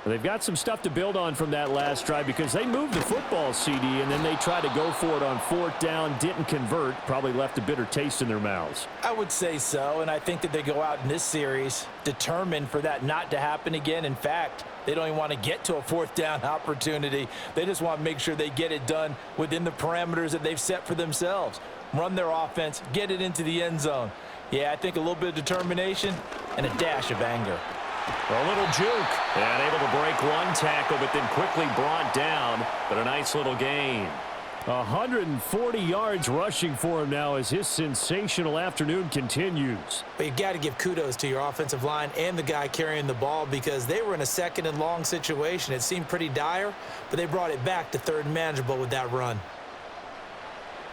They've got some stuff to build on from that last drive because they moved the football, CD, and then they tried to go for it on 4th down, didn't convert, probably left a bitter taste in their mouths. I would say so, and I think that they go out in this series determined for that not to happen again. In fact, they don't even want to get to a 4th down opportunity. They just want to make sure they get it done within the parameters that they've set for themselves. Run their offense, get it into the end zone. Yeah, I think a little bit of determination and a dash of anger. A little juke, and able to break one tackle, but then quickly brought down, but a nice little gain. 140 yards rushing for him now as his sensational afternoon continues. But you got to give kudos to your offensive line and the guy carrying the ball because they were in a 2nd and long situation. It seemed pretty dire, but they brought it back to 3rd and manageable with that run.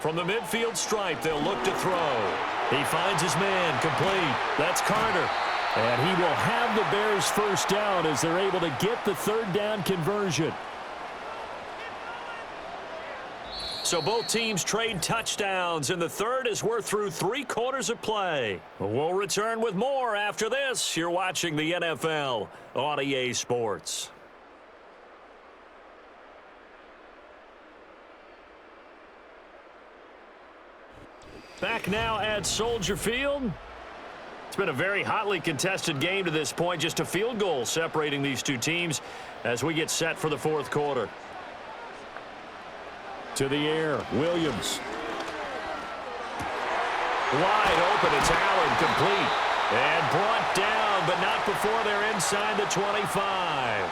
From the midfield stripe, they'll look to throw. He finds his man, complete. That's Carter. And he will have the Bears 1st down as they're able to get the 3rd down conversion. So both teams trade touchdowns, and the 3rd as we're through 3/4 of play. We'll return with more after this. You're watching the NFL on EA Sports. Back now at Soldier Field. It's been a very hotly contested game to this point. Just a field goal separating these two teams as we get set for the 4th quarter. To the air, Williams. Wide open, it's Allen, complete. And brought down, but not before they're inside the 25.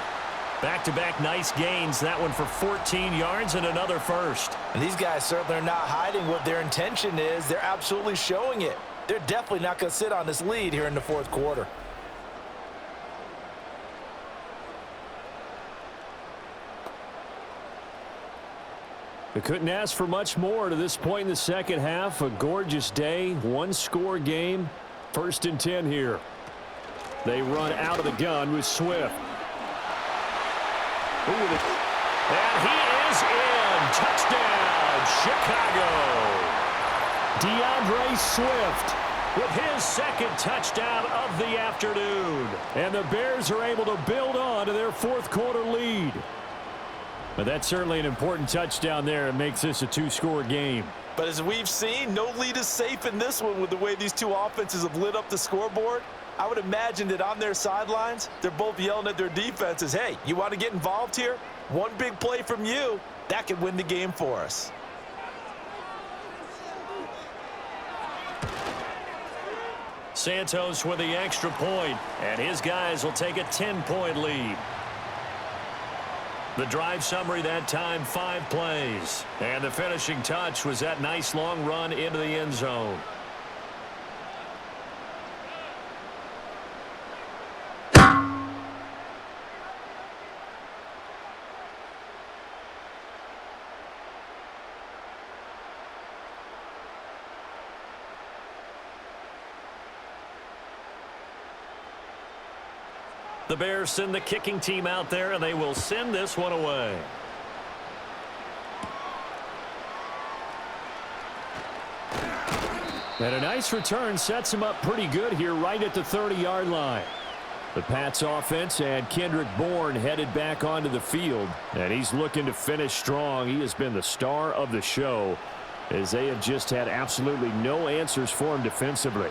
Back-to-back nice gains. That one for 14 yards and another 1st. And these guys certainly are not hiding what their intention is. They're absolutely showing it. They're definitely not going to sit on this lead here in the 4th quarter. They couldn't ask for much more to this point in the 2nd half. A gorgeous day, 1-score game. 1st and 10 here. They run out of the gun with Swift. And he is in. Touchdown, Chicago. DeAndre Swift with his 2nd touchdown of the afternoon. And the Bears are able to build on to their 4th quarter lead. But that's certainly an important touchdown there. It makes this a 2-score game. But as we've seen, no lead is safe in this one with the way these two offenses have lit up the scoreboard. I would imagine that on their sidelines, they're both yelling at their defenses, hey, you want to get involved here? One big play from you, that could win the game for us. Santos with the extra point, and his guys will take a 10-point lead. The drive summary that time, 5 plays. And the finishing touch was that nice long run into the end zone. The Bears send the kicking team out there, and they will send this one away. And a nice return sets him up pretty good here right at the 30-yard line. The Pats offense and Kendrick Bourne headed back onto the field, and he's looking to finish strong. He has been the star of the show as they have just had absolutely no answers for him defensively.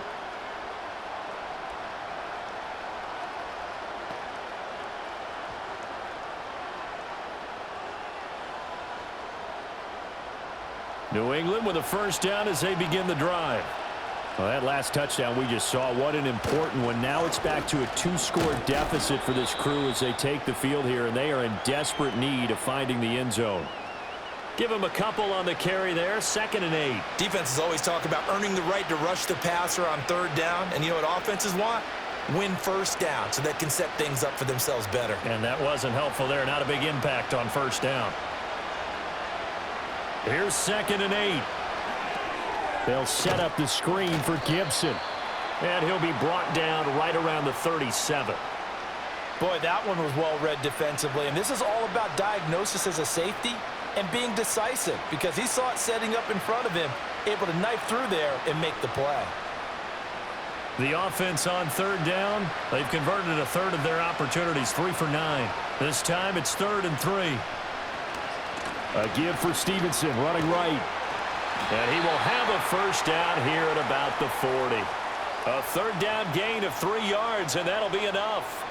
New England with a first down as they begin the drive. Well, that last touchdown we just saw, what an important one. Now it's back to a 2-score deficit for this crew as they take the field here, and they are in desperate need of finding the end zone. Give him a couple on the carry there, 2nd and 8. Defenses always talk about earning the right to rush the passer on 3rd down, and you know what offenses want? Win first down so they can set things up for themselves better. And that wasn't helpful there, not a big impact on first down. Here's 2nd and 8. They'll set up the screen for Gibson. And he'll be brought down right around the 37. Boy, that one was well read defensively. And this is all about diagnosis as a safety and being decisive, because he saw it setting up in front of him, able to knife through there and make the play. The offense on 3rd down, they've converted a third of their opportunities, 3 for 9. This time it's 3rd and 3. A give for Stevenson, running right. And he will have a first down here at about the 40. A 3rd down gain of 3 yards, and that'll be enough.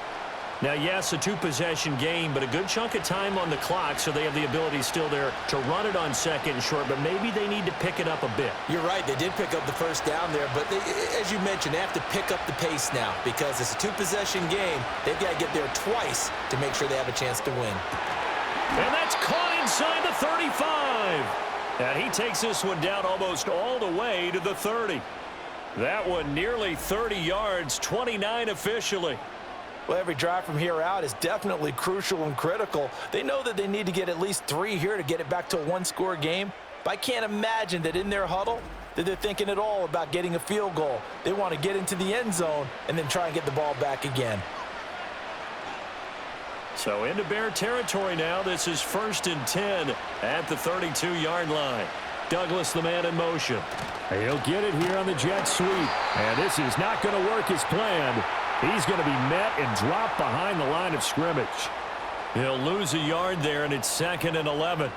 Now, yes, a 2-possession game, but a good chunk of time on the clock, so they have the ability still there to run it on 2nd and short, but maybe they need to pick it up a bit. You're right. They did pick up the first down there, but as you mentioned, they have to pick up the pace now because it's a 2-possession game. They've got to get there twice to make sure they have a chance to win. And that's caught inside the 35. And he takes this one down almost all the way to the 30. That one nearly 30 yards, 29 officially. Well, every drive from here out is definitely crucial and critical. They know that they need to get at least 3 here to get it back to a 1-score game. But I can't imagine that in their huddle that they're thinking at all about getting a field goal. They want to get into the end zone and then try and get the ball back again. So into Bear territory now. This is 1st and 10 at the 32-yard line. Douglas, the man in motion. He'll get it here on the jet sweep. And this is not going to work as planned. He's going to be met and dropped behind the line of scrimmage. He'll lose a yard there, and it's 2nd and 11.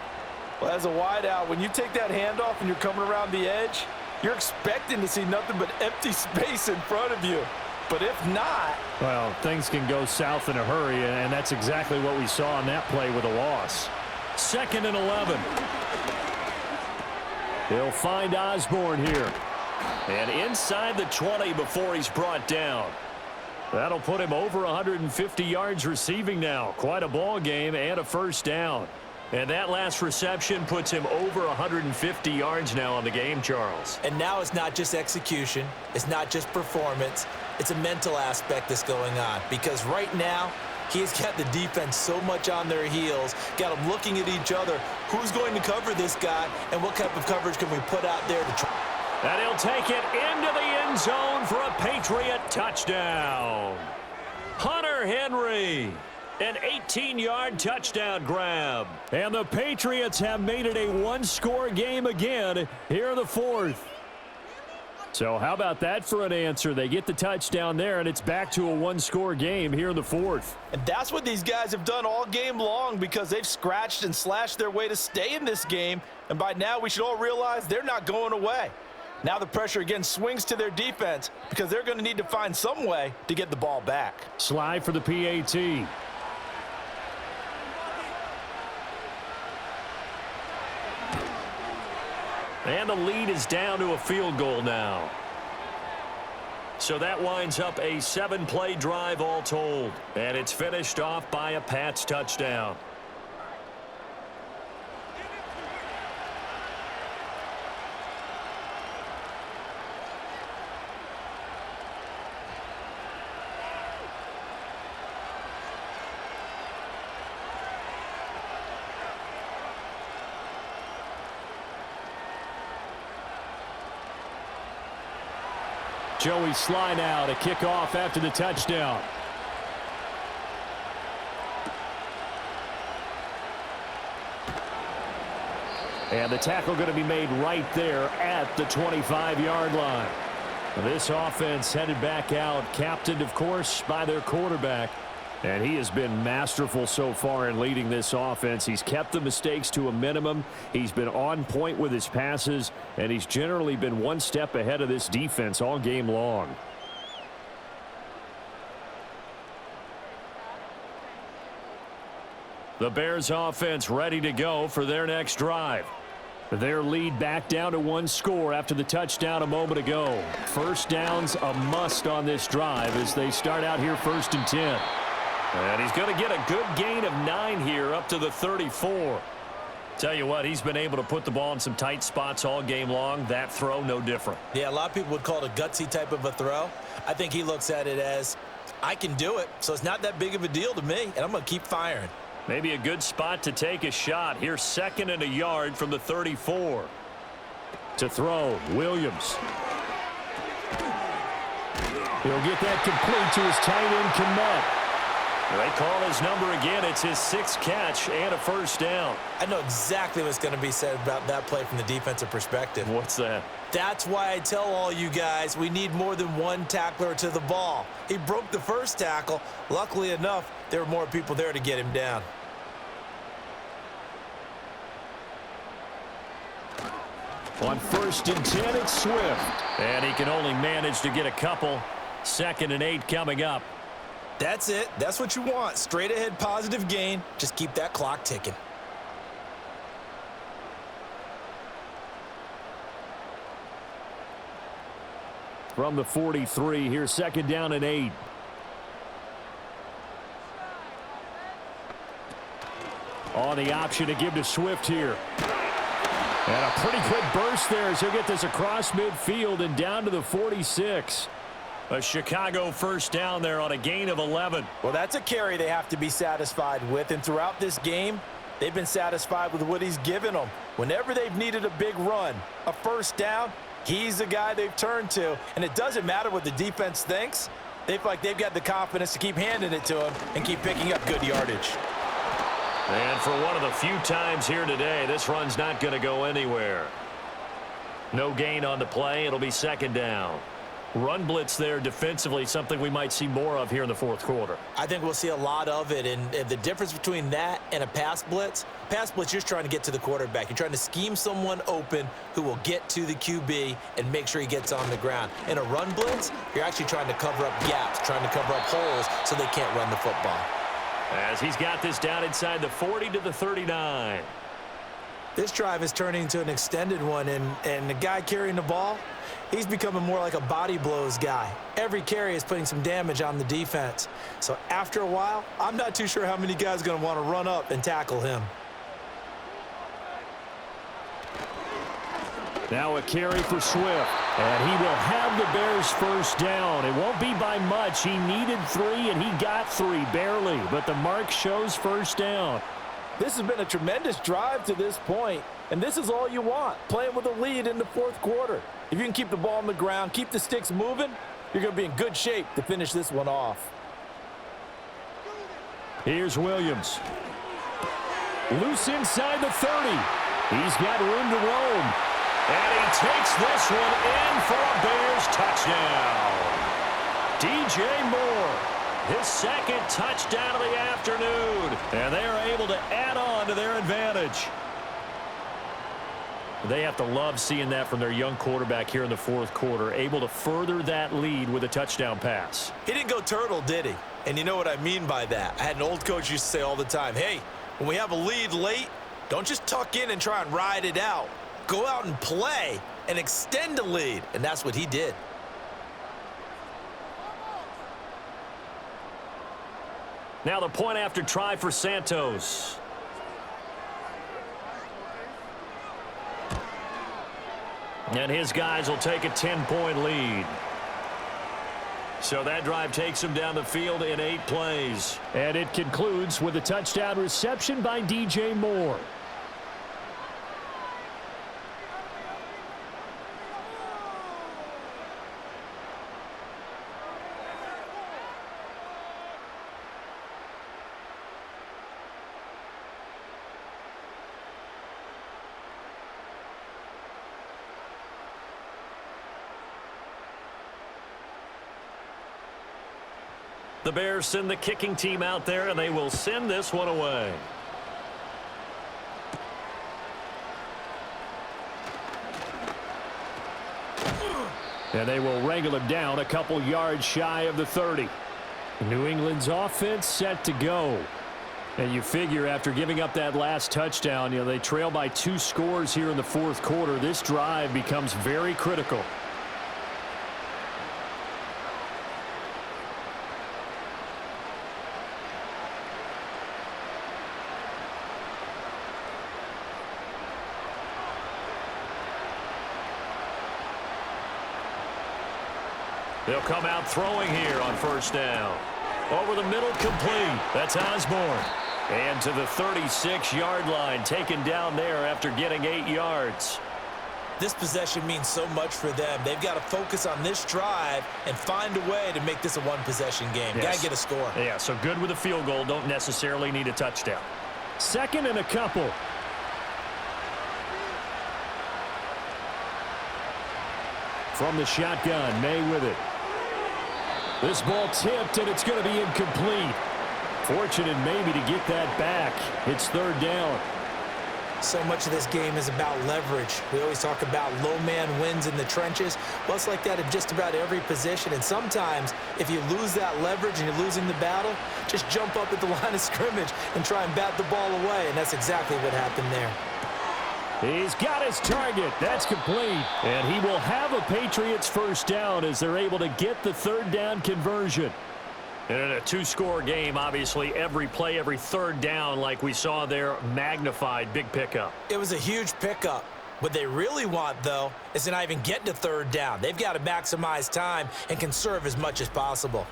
Well, as a wideout, when you take that handoff and you're coming around the edge, you're expecting to see nothing but empty space in front of you. But if not... Well, things can go south in a hurry, and that's exactly what we saw on that play with a loss. 2nd and 11. He'll find Osborne here. And inside the 20 before he's brought down. That'll put him over 150 yards receiving now. Quite a ball game and a first down. And that last reception puts him over 150 yards now on the game, Charles. And now it's not just execution. It's not just performance. It's a mental aspect that's going on. Because right now, he's got the defense so much on their heels, got them looking at each other. Who's going to cover this guy, and what type of coverage can we put out there to try? And he'll take it into the end zone for a Patriot touchdown. Hunter Henry, an 18-yard touchdown grab. And the Patriots have made it a 1-score game again here in the 4th. So how about that for an answer? They get the touchdown there, and it's back to a 1-score game here in the 4th. And that's what these guys have done all game long, because they've scratched and slashed their way to stay in this game. And by now, we should all realize they're not going away. Now the pressure again swings to their defense, because they're going to need to find some way to get the ball back. Slide for the PAT. And the lead is down to a field goal now. So that winds up a 7-play drive all told. And it's finished off by a Pats touchdown. Joey slide out, a kickoff after the touchdown. And the tackle going to be made right there at the 25-yard line. This offense headed back out, captained, of course, by their quarterback. And he has been masterful so far in leading this offense. He's kept the mistakes to a minimum. He's been on point with his passes, and he's generally been one step ahead of this defense all game long. The Bears offense ready to go for their next drive. Their lead back down to one score after the touchdown a moment ago. First down's a must on this drive as they start out here 1st and 10. And he's going to get a good gain of 9 here up to the 34. Tell you what, he's been able to put the ball in some tight spots all game long. That throw, no different. Yeah, a lot of people would call it a gutsy type of a throw. I think he looks at it as, I can do it, so it's not that big of a deal to me, and I'm going to keep firing. Maybe a good spot to take a shot. Here's 2nd and a yard from the 34. To throw, Williams. He'll get that complete to his tight end, Kmet. They call his number again. It's his 6th catch and a first down. I know exactly what's going to be said about that play from the defensive perspective. What's that? That's why I tell all you guys we need more than one tackler to the ball. He broke the first tackle. Luckily enough, there were more people there to get him down. On 1st and 10, it's Swift. And he can only manage to get a couple. 2nd and 8 coming up. That's it. That's what you want. Straight ahead positive gain. Just keep that clock ticking. From the 43, here's 2nd down and 8. On the option to give to Swift here. And a pretty good burst there as he'll get this across midfield and down to the 46. A Chicago first down there on a gain of 11. Well, that's a carry they have to be satisfied with. And throughout this game, they've been satisfied with what he's given them. Whenever they've needed a big run, a first down, he's the guy they've turned to. And it doesn't matter what the defense thinks. They feel like they've got the confidence to keep handing it to him and keep picking up good yardage. And for one of the few times here today, this run's not going to go anywhere. No gain on the play. It'll be 2nd down. Run blitz there defensively, something we might see more of here in the 4th quarter. I think we'll see a lot of it, and the difference between that and a pass blitz, you're just trying to get to the quarterback. You're trying to scheme someone open who will get to the QB and make sure he gets on the ground. In a run blitz, you're actually trying to cover up gaps, trying to cover up holes so they can't run the football. As he's got this down inside the 40 to the 39. This drive is turning into an extended one, and the guy carrying the ball, he's becoming more like a body blows guy. Every carry is putting some damage on the defense. So after a while, I'm not too sure how many guys are going to want to run up and tackle him. Now a carry for Swift, and he will have the Bears first down. It won't be by much. He needed 3, and he got 3, barely. But the mark shows first down. This has been a tremendous drive to this point, and this is all you want, playing with a lead in the 4th quarter. If you can keep the ball on the ground, keep the sticks moving, you're going to be in good shape to finish this one off. Here's Williams. Loose inside the 30. He's got room to roam. And he takes this one in for a Bears touchdown. DJ Moore, his 2nd touchdown of the afternoon. And they are able to add on to their advantage. They have to love seeing that from their young quarterback here in the 4th quarter, able to further that lead with a touchdown pass. He didn't go turtle, did he? And you know what I mean by that. I had an old coach used to say all the time, hey, when we have a lead late, don't just tuck in and try and ride it out. Go out and play and extend the lead. And that's what he did. Now the point after try for Santos. And his guys will take a 10-point lead. So that drive takes him down the field in 8 plays. And it concludes with a touchdown reception by DJ Moore. The Bears send the kicking team out there, and they will send this one away. And they will wrangle him down a couple yards shy of the 30. New England's offense set to go. And you figure after giving up that last touchdown, they trail by 2 scores here in the fourth quarter. This drive becomes very critical. They'll come out throwing here on first down. Over the middle, complete. That's Osborne. And to the 36-yard line, taken down there after getting 8 yards. This possession means so much for them. They've got to focus on this drive and find a way to make this a one-possession game. Yes. Got to get a score. Yeah, so good with a field goal. Don't necessarily need a touchdown. Second and a couple. From the shotgun, May with it. This ball tipped, and it's going to be incomplete. Fortunate maybe to get that back. It's third down. So much of this game is about leverage. We always talk about low man wins in the trenches. Well, it's like that in just about every position. And sometimes, if you lose that leverage and you're losing the battle, just jump up at the line of scrimmage and try and bat the ball away. And that's exactly what happened there. He's got his target. That's complete. And he will have a Patriots first down as they're able to get the third down conversion. And in a 2-score game, obviously, every play, every third down, like we saw there, magnified, big pickup. It was a huge pickup. What they really want, though, is to not even get to third down. They've got to maximize time and conserve as much as possible.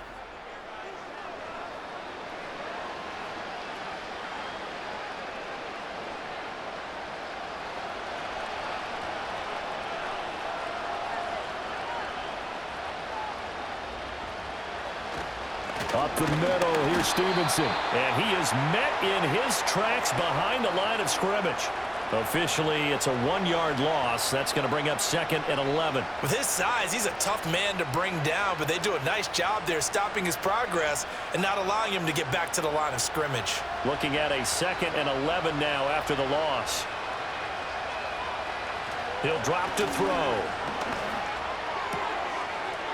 Up the middle, here's Stevenson. And he is met in his tracks behind the line of scrimmage. Officially, it's a 1-yard loss. That's going to bring up second and 11. With his size, he's a tough man to bring down, but they do a nice job there stopping his progress and not allowing him to get back to the line of scrimmage. Looking at a second and 11 now after the loss. He'll drop to throw.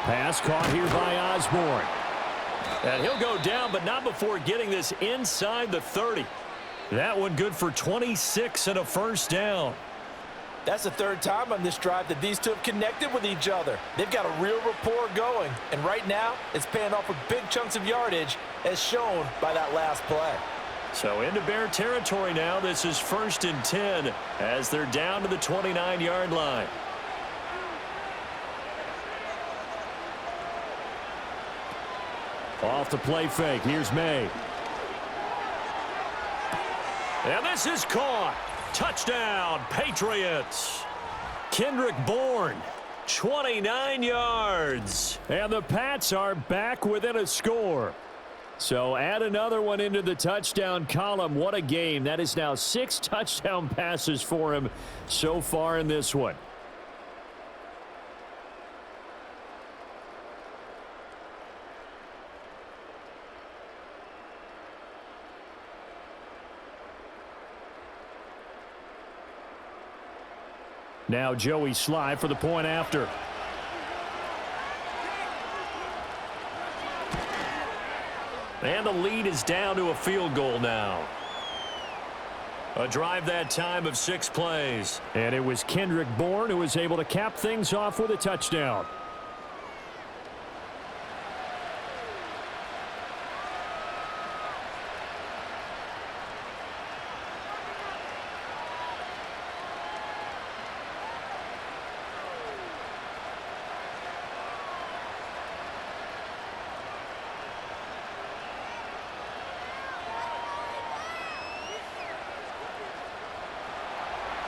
Pass caught here by Osborne. And he'll go down, but not before getting this inside the 30. That one good for 26 and a first down. That's the third time on this drive that these two have connected with each other. They've got a real rapport going, and right now it's paying off with big chunks of yardage as shown by that last play. So into Bear territory now. This is 1st and 10 as they're down to the 29-yard line. Off the play fake. Here's May. And this is caught. Touchdown, Patriots. Kendrick Bourne, 29 yards. And the Pats are back within a score. So add another one into the touchdown column. What a game. That is now 6 touchdown passes for him so far in this one. Now Joey Sly for the point after. And the lead is down to a field goal now. A drive that time of 6 plays. And it was Kendrick Bourne who was able to cap things off with a touchdown.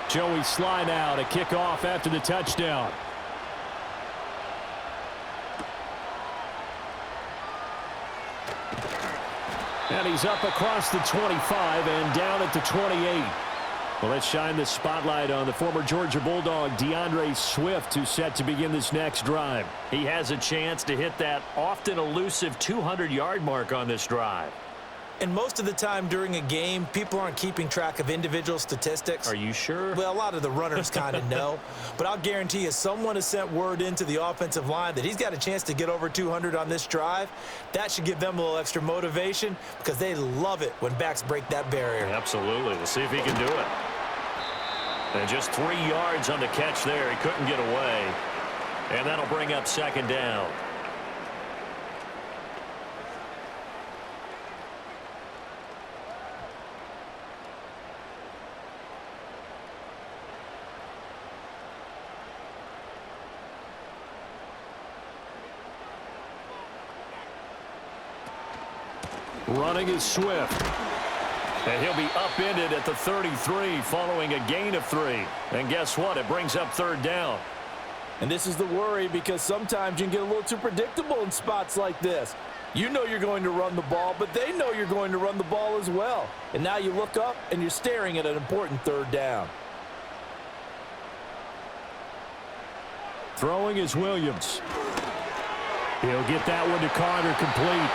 Joey Sly now to kick off after the touchdown. And he's up across the 25 and down at the 28. Well, let's shine the spotlight on the former Georgia Bulldog, DeAndre Swift, who's set to begin this next drive. He has a chance to hit that often elusive 200-yard mark on this drive. And most of the time during a game, people aren't keeping track of individual statistics. Are you sure? Well, a lot of the runners kind of know. But I'll guarantee you, someone has sent word into the offensive line that he's got a chance to get over 200 on this drive. That should give them a little extra motivation because they love it when backs break that barrier. Absolutely. We'll see if he can do it. And just 3 yards on the catch there. He couldn't get away. And that'll bring up second down. Running is Swift. And he'll be upended at the 33 following a gain of 3. And guess what? It brings up third down. And this is the worry because sometimes you can get a little too predictable in spots like this. You know you're going to run the ball, but they know you're going to run the ball as well. And now you look up and you're staring at an important third down. Throwing is Williams. He'll get that one to Carter complete.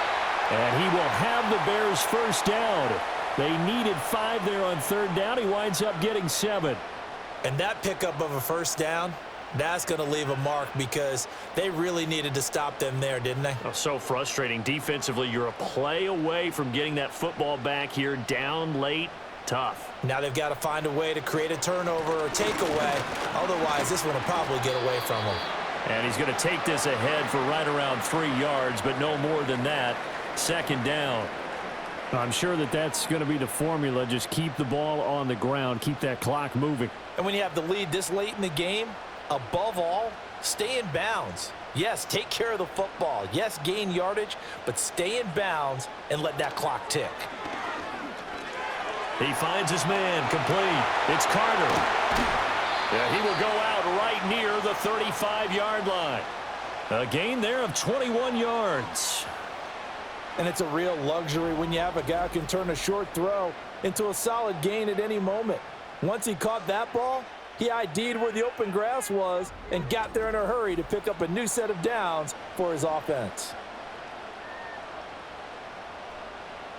And he will have the Bears first down. They needed 5 there on third down. He winds up getting 7. And that pickup of a first down, that's going to leave a mark because they really needed to stop them there, didn't they? Oh, so frustrating. Defensively, you're a play away from getting that football back here down late. Tough. Now they've got to find a way to create a turnover or takeaway. Otherwise, this one will probably get away from them. And he's going to take this ahead for right around 3 yards, but no more than that. Second down. I'm sure that that's going to be the formula. Just keep the ball on the ground. Keep that clock moving. And when you have the lead this late in the game, above all, stay in bounds. Yes, take care of the football. Yes, gain yardage, but stay in bounds and let that clock tick. He finds his man complete. It's Carter. Yeah, he will go out right near the 35-yard line. A gain there of 21 yards. And it's a real luxury when you have a guy who can turn a short throw into a solid gain at any moment. Once he caught that ball, he ID'd where the open grass was and got there in a hurry to pick up a new set of downs for his offense.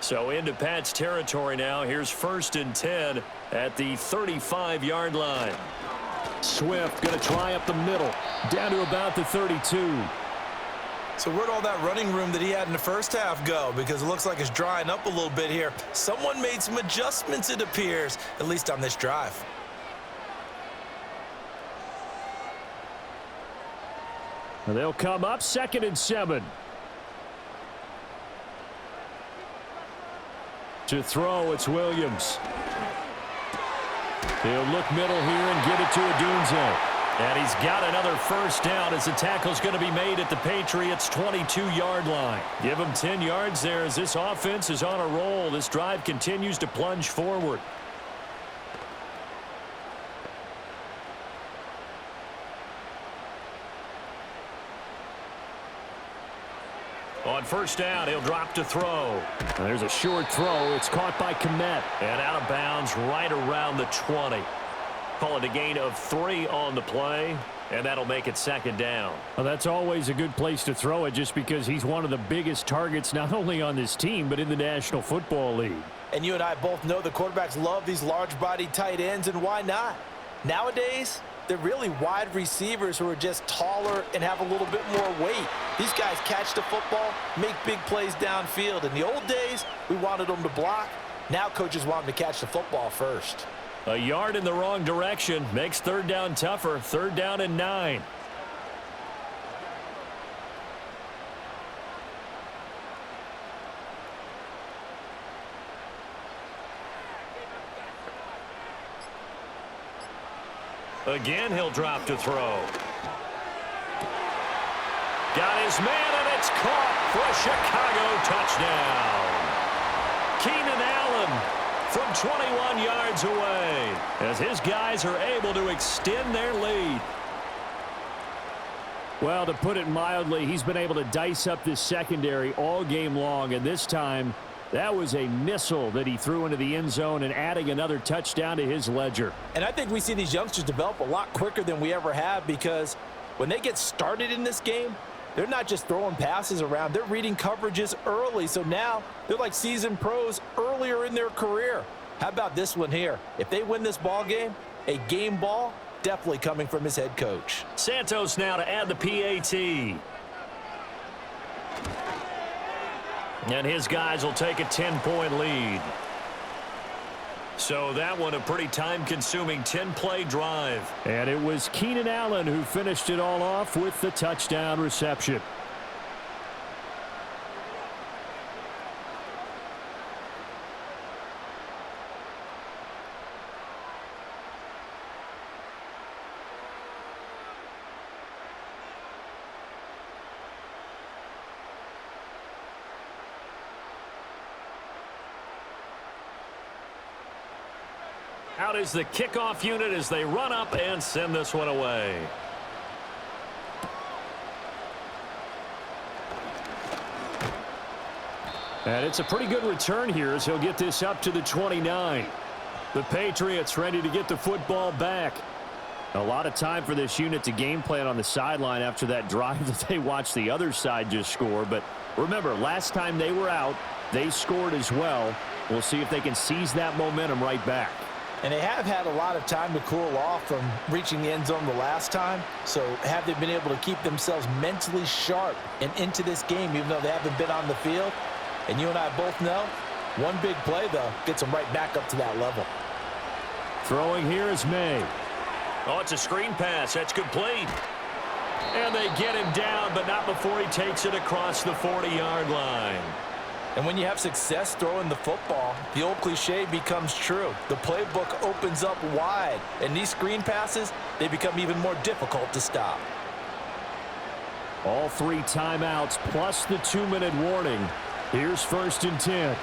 So into Pat's territory now. Here's 1st and 10 at the 35-yard line. Swift going to try up the middle, down to about the 32. So where'd all that running room that he had in the first half go? Because it looks like it's drying up a little bit here. Someone made some adjustments, it appears, at least on this drive. And they'll come up 2nd and 7. To throw, it's Williams. He'll look middle here and get it to Odunze. And he's got another first down as the tackle's going to be made at the Patriots' 22-yard line. Give him 10 yards there as this offense is on a roll. This drive continues to plunge forward. On first down, he'll drop to throw. And there's a short throw. It's caught by Kmet. And out of bounds right around the 20. Call it a gain of 3 on the play, and that'll make it second down. Well, that's always a good place to throw it just because he's one of the biggest targets not only on this team but in the National Football League. And you and I both know the quarterbacks love these large-bodied tight ends, and why not? Nowadays, they're really wide receivers who are just taller and have a little bit more weight. These guys catch the football, make big plays downfield. In the old days, we wanted them to block. Now coaches want them to catch the football first. A yard in the wrong direction makes third down tougher. 3rd down and 9. Again, he'll drop to throw. Got his man, and it's caught for a Chicago touchdown. Keenan Allen from 21 yards away as his guys are able to extend their lead. Well, to put it mildly, he's been able to dice up this secondary all game long, and this time That was a missile that he threw into the end zone and adding another touchdown to his ledger. And I think we see these youngsters develop a lot quicker than we ever have, because when they get started in this game, they're not just throwing passes around. They're reading coverages early. So now they're like seasoned pros earlier in their career. How about this one here? If they win this ball game, a game ball, definitely coming from his head coach. Santos now to add the PAT. And his guys will take a 10-point lead. So that one a pretty time-consuming 10-play drive. And it was Keenan Allen who finished it all off with the touchdown reception. Out is the kickoff unit as they run up and send this one away. And it's a pretty good return here as he'll get this up to the 29. The Patriots ready to get the football back. A lot of time for this unit to game plan on the sideline after that drive that they watched the other side just score. But remember, last time they were out, they scored as well. We'll see if they can seize that momentum right back. And they have had a lot of time to cool off from reaching the end zone the last time. So have they been able to keep themselves mentally sharp and into this game, even though they haven't been on the field? And you and I both know, one big play, though, gets them right back up to that level. Throwing here is May. Oh, it's a screen pass. That's complete. And they get him down, but not before he takes it across the 40-yard line. And when you have success throwing the football, the old cliche becomes true. The playbook opens up wide, and these screen passes, they become even more difficult to stop. All 3 timeouts plus the 2-minute warning. Here's 1st and 10.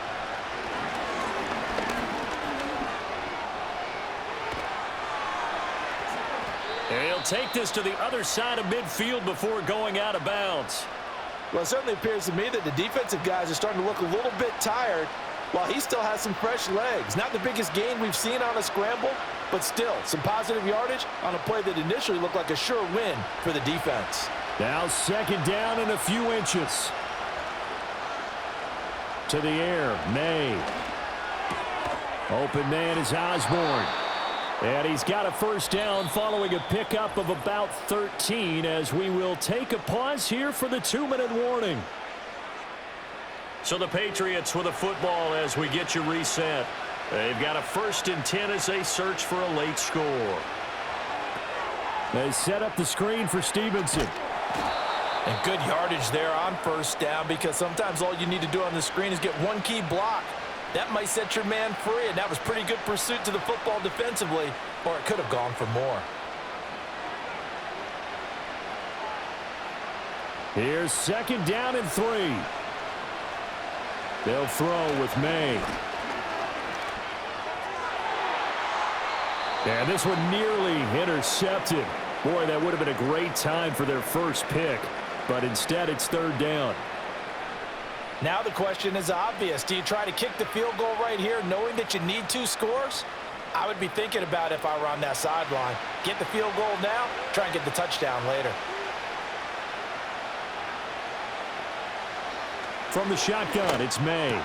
He'll take this to the other side of midfield before going out of bounds. Well, it certainly appears to me that the defensive guys are starting to look a little bit tired while he still has some fresh legs. Not the biggest gain we've seen on a scramble, but still some positive yardage on a play that initially looked like a sure win for the defense. Now 2nd down and a few inches. To the air, May. Open man is Osborne. And he's got a 1st down following a pickup of about 13 as we will take a pause here for the 2-minute warning. So the Patriots with a football as we get you reset. They've got a 1st and 10 as they search for a late score. They set up the screen for Stevenson. And good yardage there on 1st down, because sometimes all you need to do on the screen is get one key block. That might set your man free, and that was pretty good pursuit to the football defensively, or it could have gone for more. Here's 2nd down and 3. They'll throw with May. And this one nearly intercepted. Boy, that would have been a great time for their first pick, but instead it's 3rd down. Now the question is obvious. Do you try to kick the field goal right here knowing that you need 2 scores? I would be thinking about it if I were on that sideline. Get the field goal now, try and get the touchdown later. From the shotgun, it's May.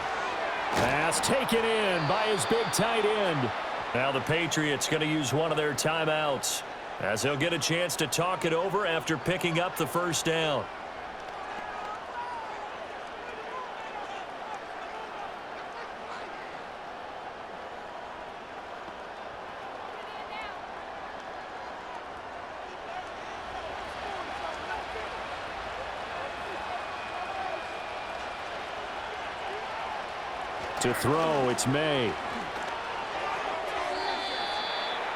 Pass taken in by his big tight end. Now the Patriots going to use one of their timeouts as they'll get a chance to talk it over after picking up the 1st down. To throw, it's May.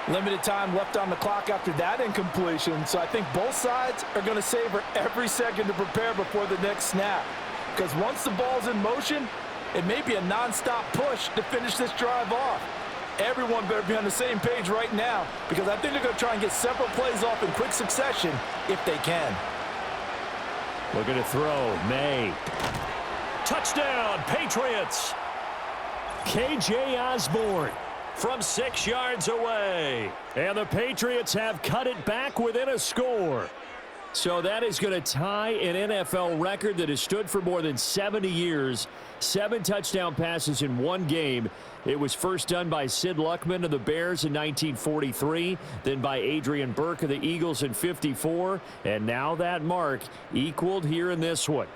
Limited time left on the clock after that incompletion, so I think both sides are going to savor every second to prepare before the next snap. Because once the ball's in motion, it may be a nonstop push to finish this drive off. Everyone better be on the same page right now, because I think they're going to try and get several plays off in quick succession if they can. Looking to throw, May. Touchdown, Patriots! KJ Osborne from 6 yards away. And the Patriots have cut it back within a score. So that is going to tie an NFL record that has stood for more than 70 years. 7 touchdown passes in one game. It was first done by Sid Luckman of the Bears in 1943, then by Adrian Burke of the Eagles in 54, and now that mark equaled here in this one.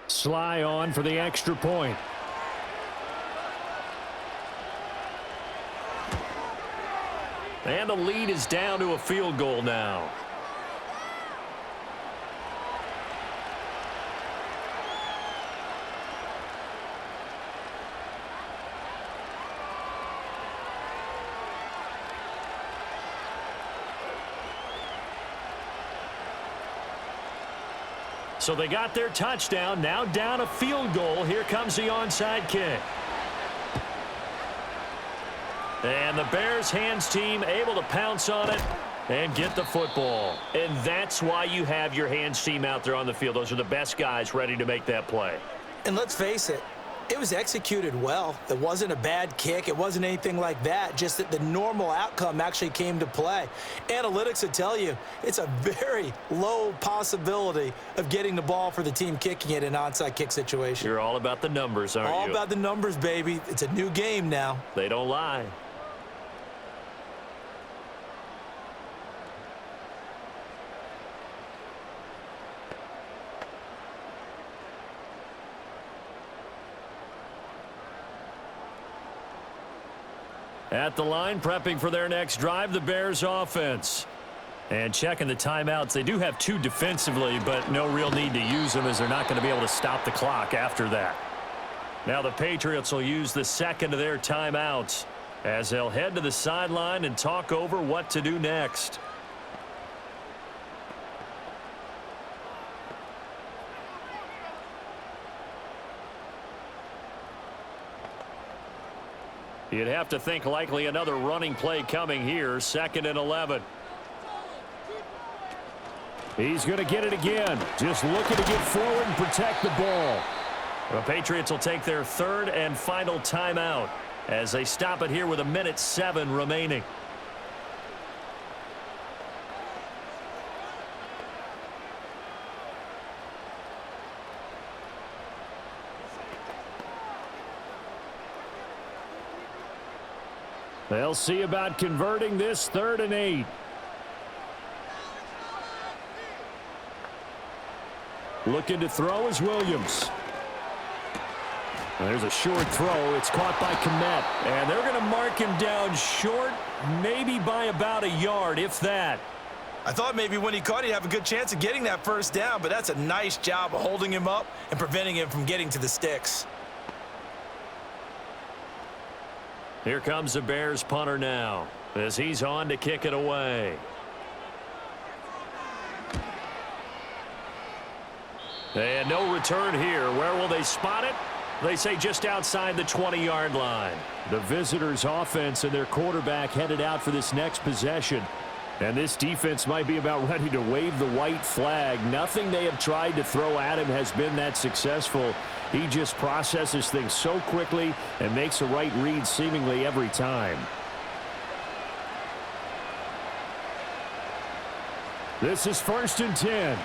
Sly on for the extra point. And the lead is down to a field goal now. So they got their touchdown, now down a field goal. Here comes the onside kick. And the Bears hands team able to pounce on it and get the football. And that's why you have your hands team out there on the field. Those are the best guys ready to make that play. And let's face it, it was executed well. It wasn't a bad kick. It wasn't anything like that. Just that the normal outcome actually came to play. Analytics would tell you it's a very low possibility of getting the ball for the team kicking it in an onside kick situation. You're all about the numbers, aren't you? All about the numbers, baby. It's a new game now. They don't lie. At the line, prepping for their next drive, the Bears offense. And checking the timeouts. They do have 2 defensively, but no real need to use them as they're not going to be able to stop the clock after that. Now the Patriots will use the second of their timeouts as they'll head to the sideline and talk over what to do next. You'd have to think likely another running play coming here. 2nd and 11. He's going to get it again. Just looking to get forward and protect the ball. The Patriots will take their 3rd and final timeout as they stop it here with 1:07 remaining. They'll see about converting this 3rd and 8. Looking to throw is Williams. There's a short throw. It's caught by Kmet. And they're going to mark him down short, maybe by about a yard, if that. I thought maybe when he caught, he'd have a good chance of getting that first down, but that's a nice job of holding him up and preventing him from getting to the sticks. Here comes the Bears punter now as he's on to kick it away. And no return here. Where will they spot it? They say just outside the 20-yard line. The visitors' offense and their quarterback headed out for this next possession. And this defense might be about ready to wave the white flag. Nothing they have tried to throw at him has been that successful. He just processes things so quickly and makes a right read seemingly every time. This is 1st and 10.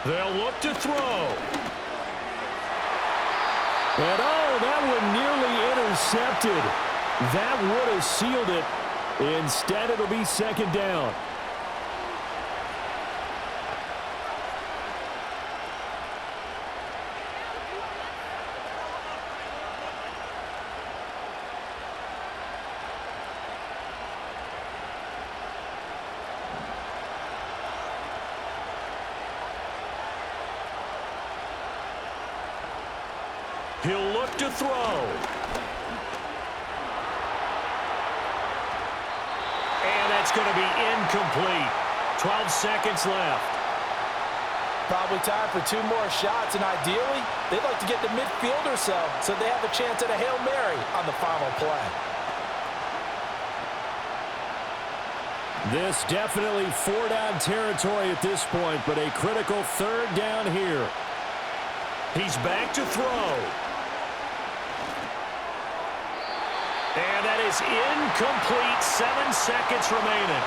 They'll look to throw. And oh, that one nearly intercepted. That would have sealed it. Instead, it'll be 2nd down. He'll look to throw. It's going to be incomplete. 12 seconds left. Probably time for 2 more shots, and ideally, they'd like to get to midfield or so they have a chance at a Hail Mary on the final play. This definitely 4-down territory at this point, but a critical 3rd down here. He's back to throw. And that is incomplete. 7 seconds remaining.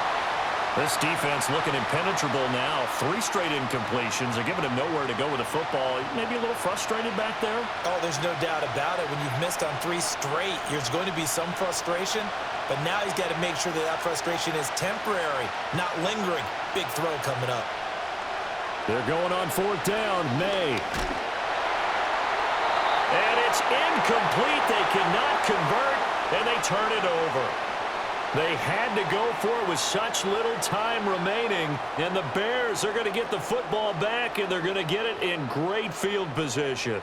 This defense looking impenetrable now. 3 straight incompletions. They're giving him nowhere to go with the football. Maybe a little frustrated back there? Oh, there's no doubt about it. When you've missed on 3 straight, there's going to be some frustration. But now he's got to make sure that that frustration is temporary, not lingering. Big throw coming up. They're going on 4th down. May. And it's incomplete. They cannot convert, and they turn it over. They had to go for it with such little time remaining, and the Bears are going to get the football back, and they're going to get it in great field position.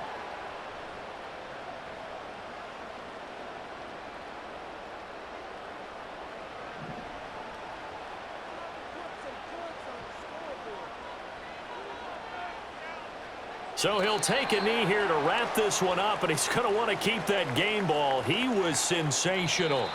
So he'll take a knee here to wrap this one up, and he's going to want to keep that game ball. He was sensational.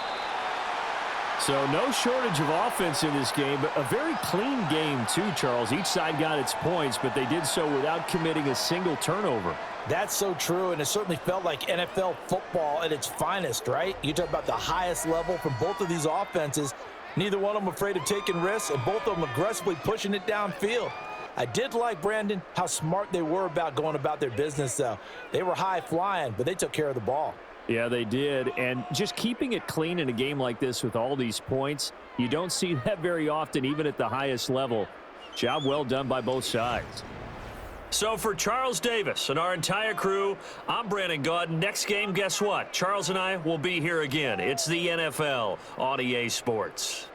So no shortage of offense in this game, but a very clean game too, Charles. Each side got its points, but they did so without committing a single turnover. That's so true, and it certainly felt like NFL football at its finest, right? You talk about the highest level from both of these offenses. Neither one of them afraid of taking risks, and both of them aggressively pushing it downfield. I did like, Brandon, how smart they were about going about their business, though. They were high-flying, but they took care of the ball. Yeah, they did, and just keeping it clean in a game like this with all these points, you don't see that very often, even at the highest level. Job well done by both sides. So for Charles Davis and our entire crew, I'm Brandon Gaudin. Next game, guess what? Charles and I will be here again. It's the NFL on EA Sports.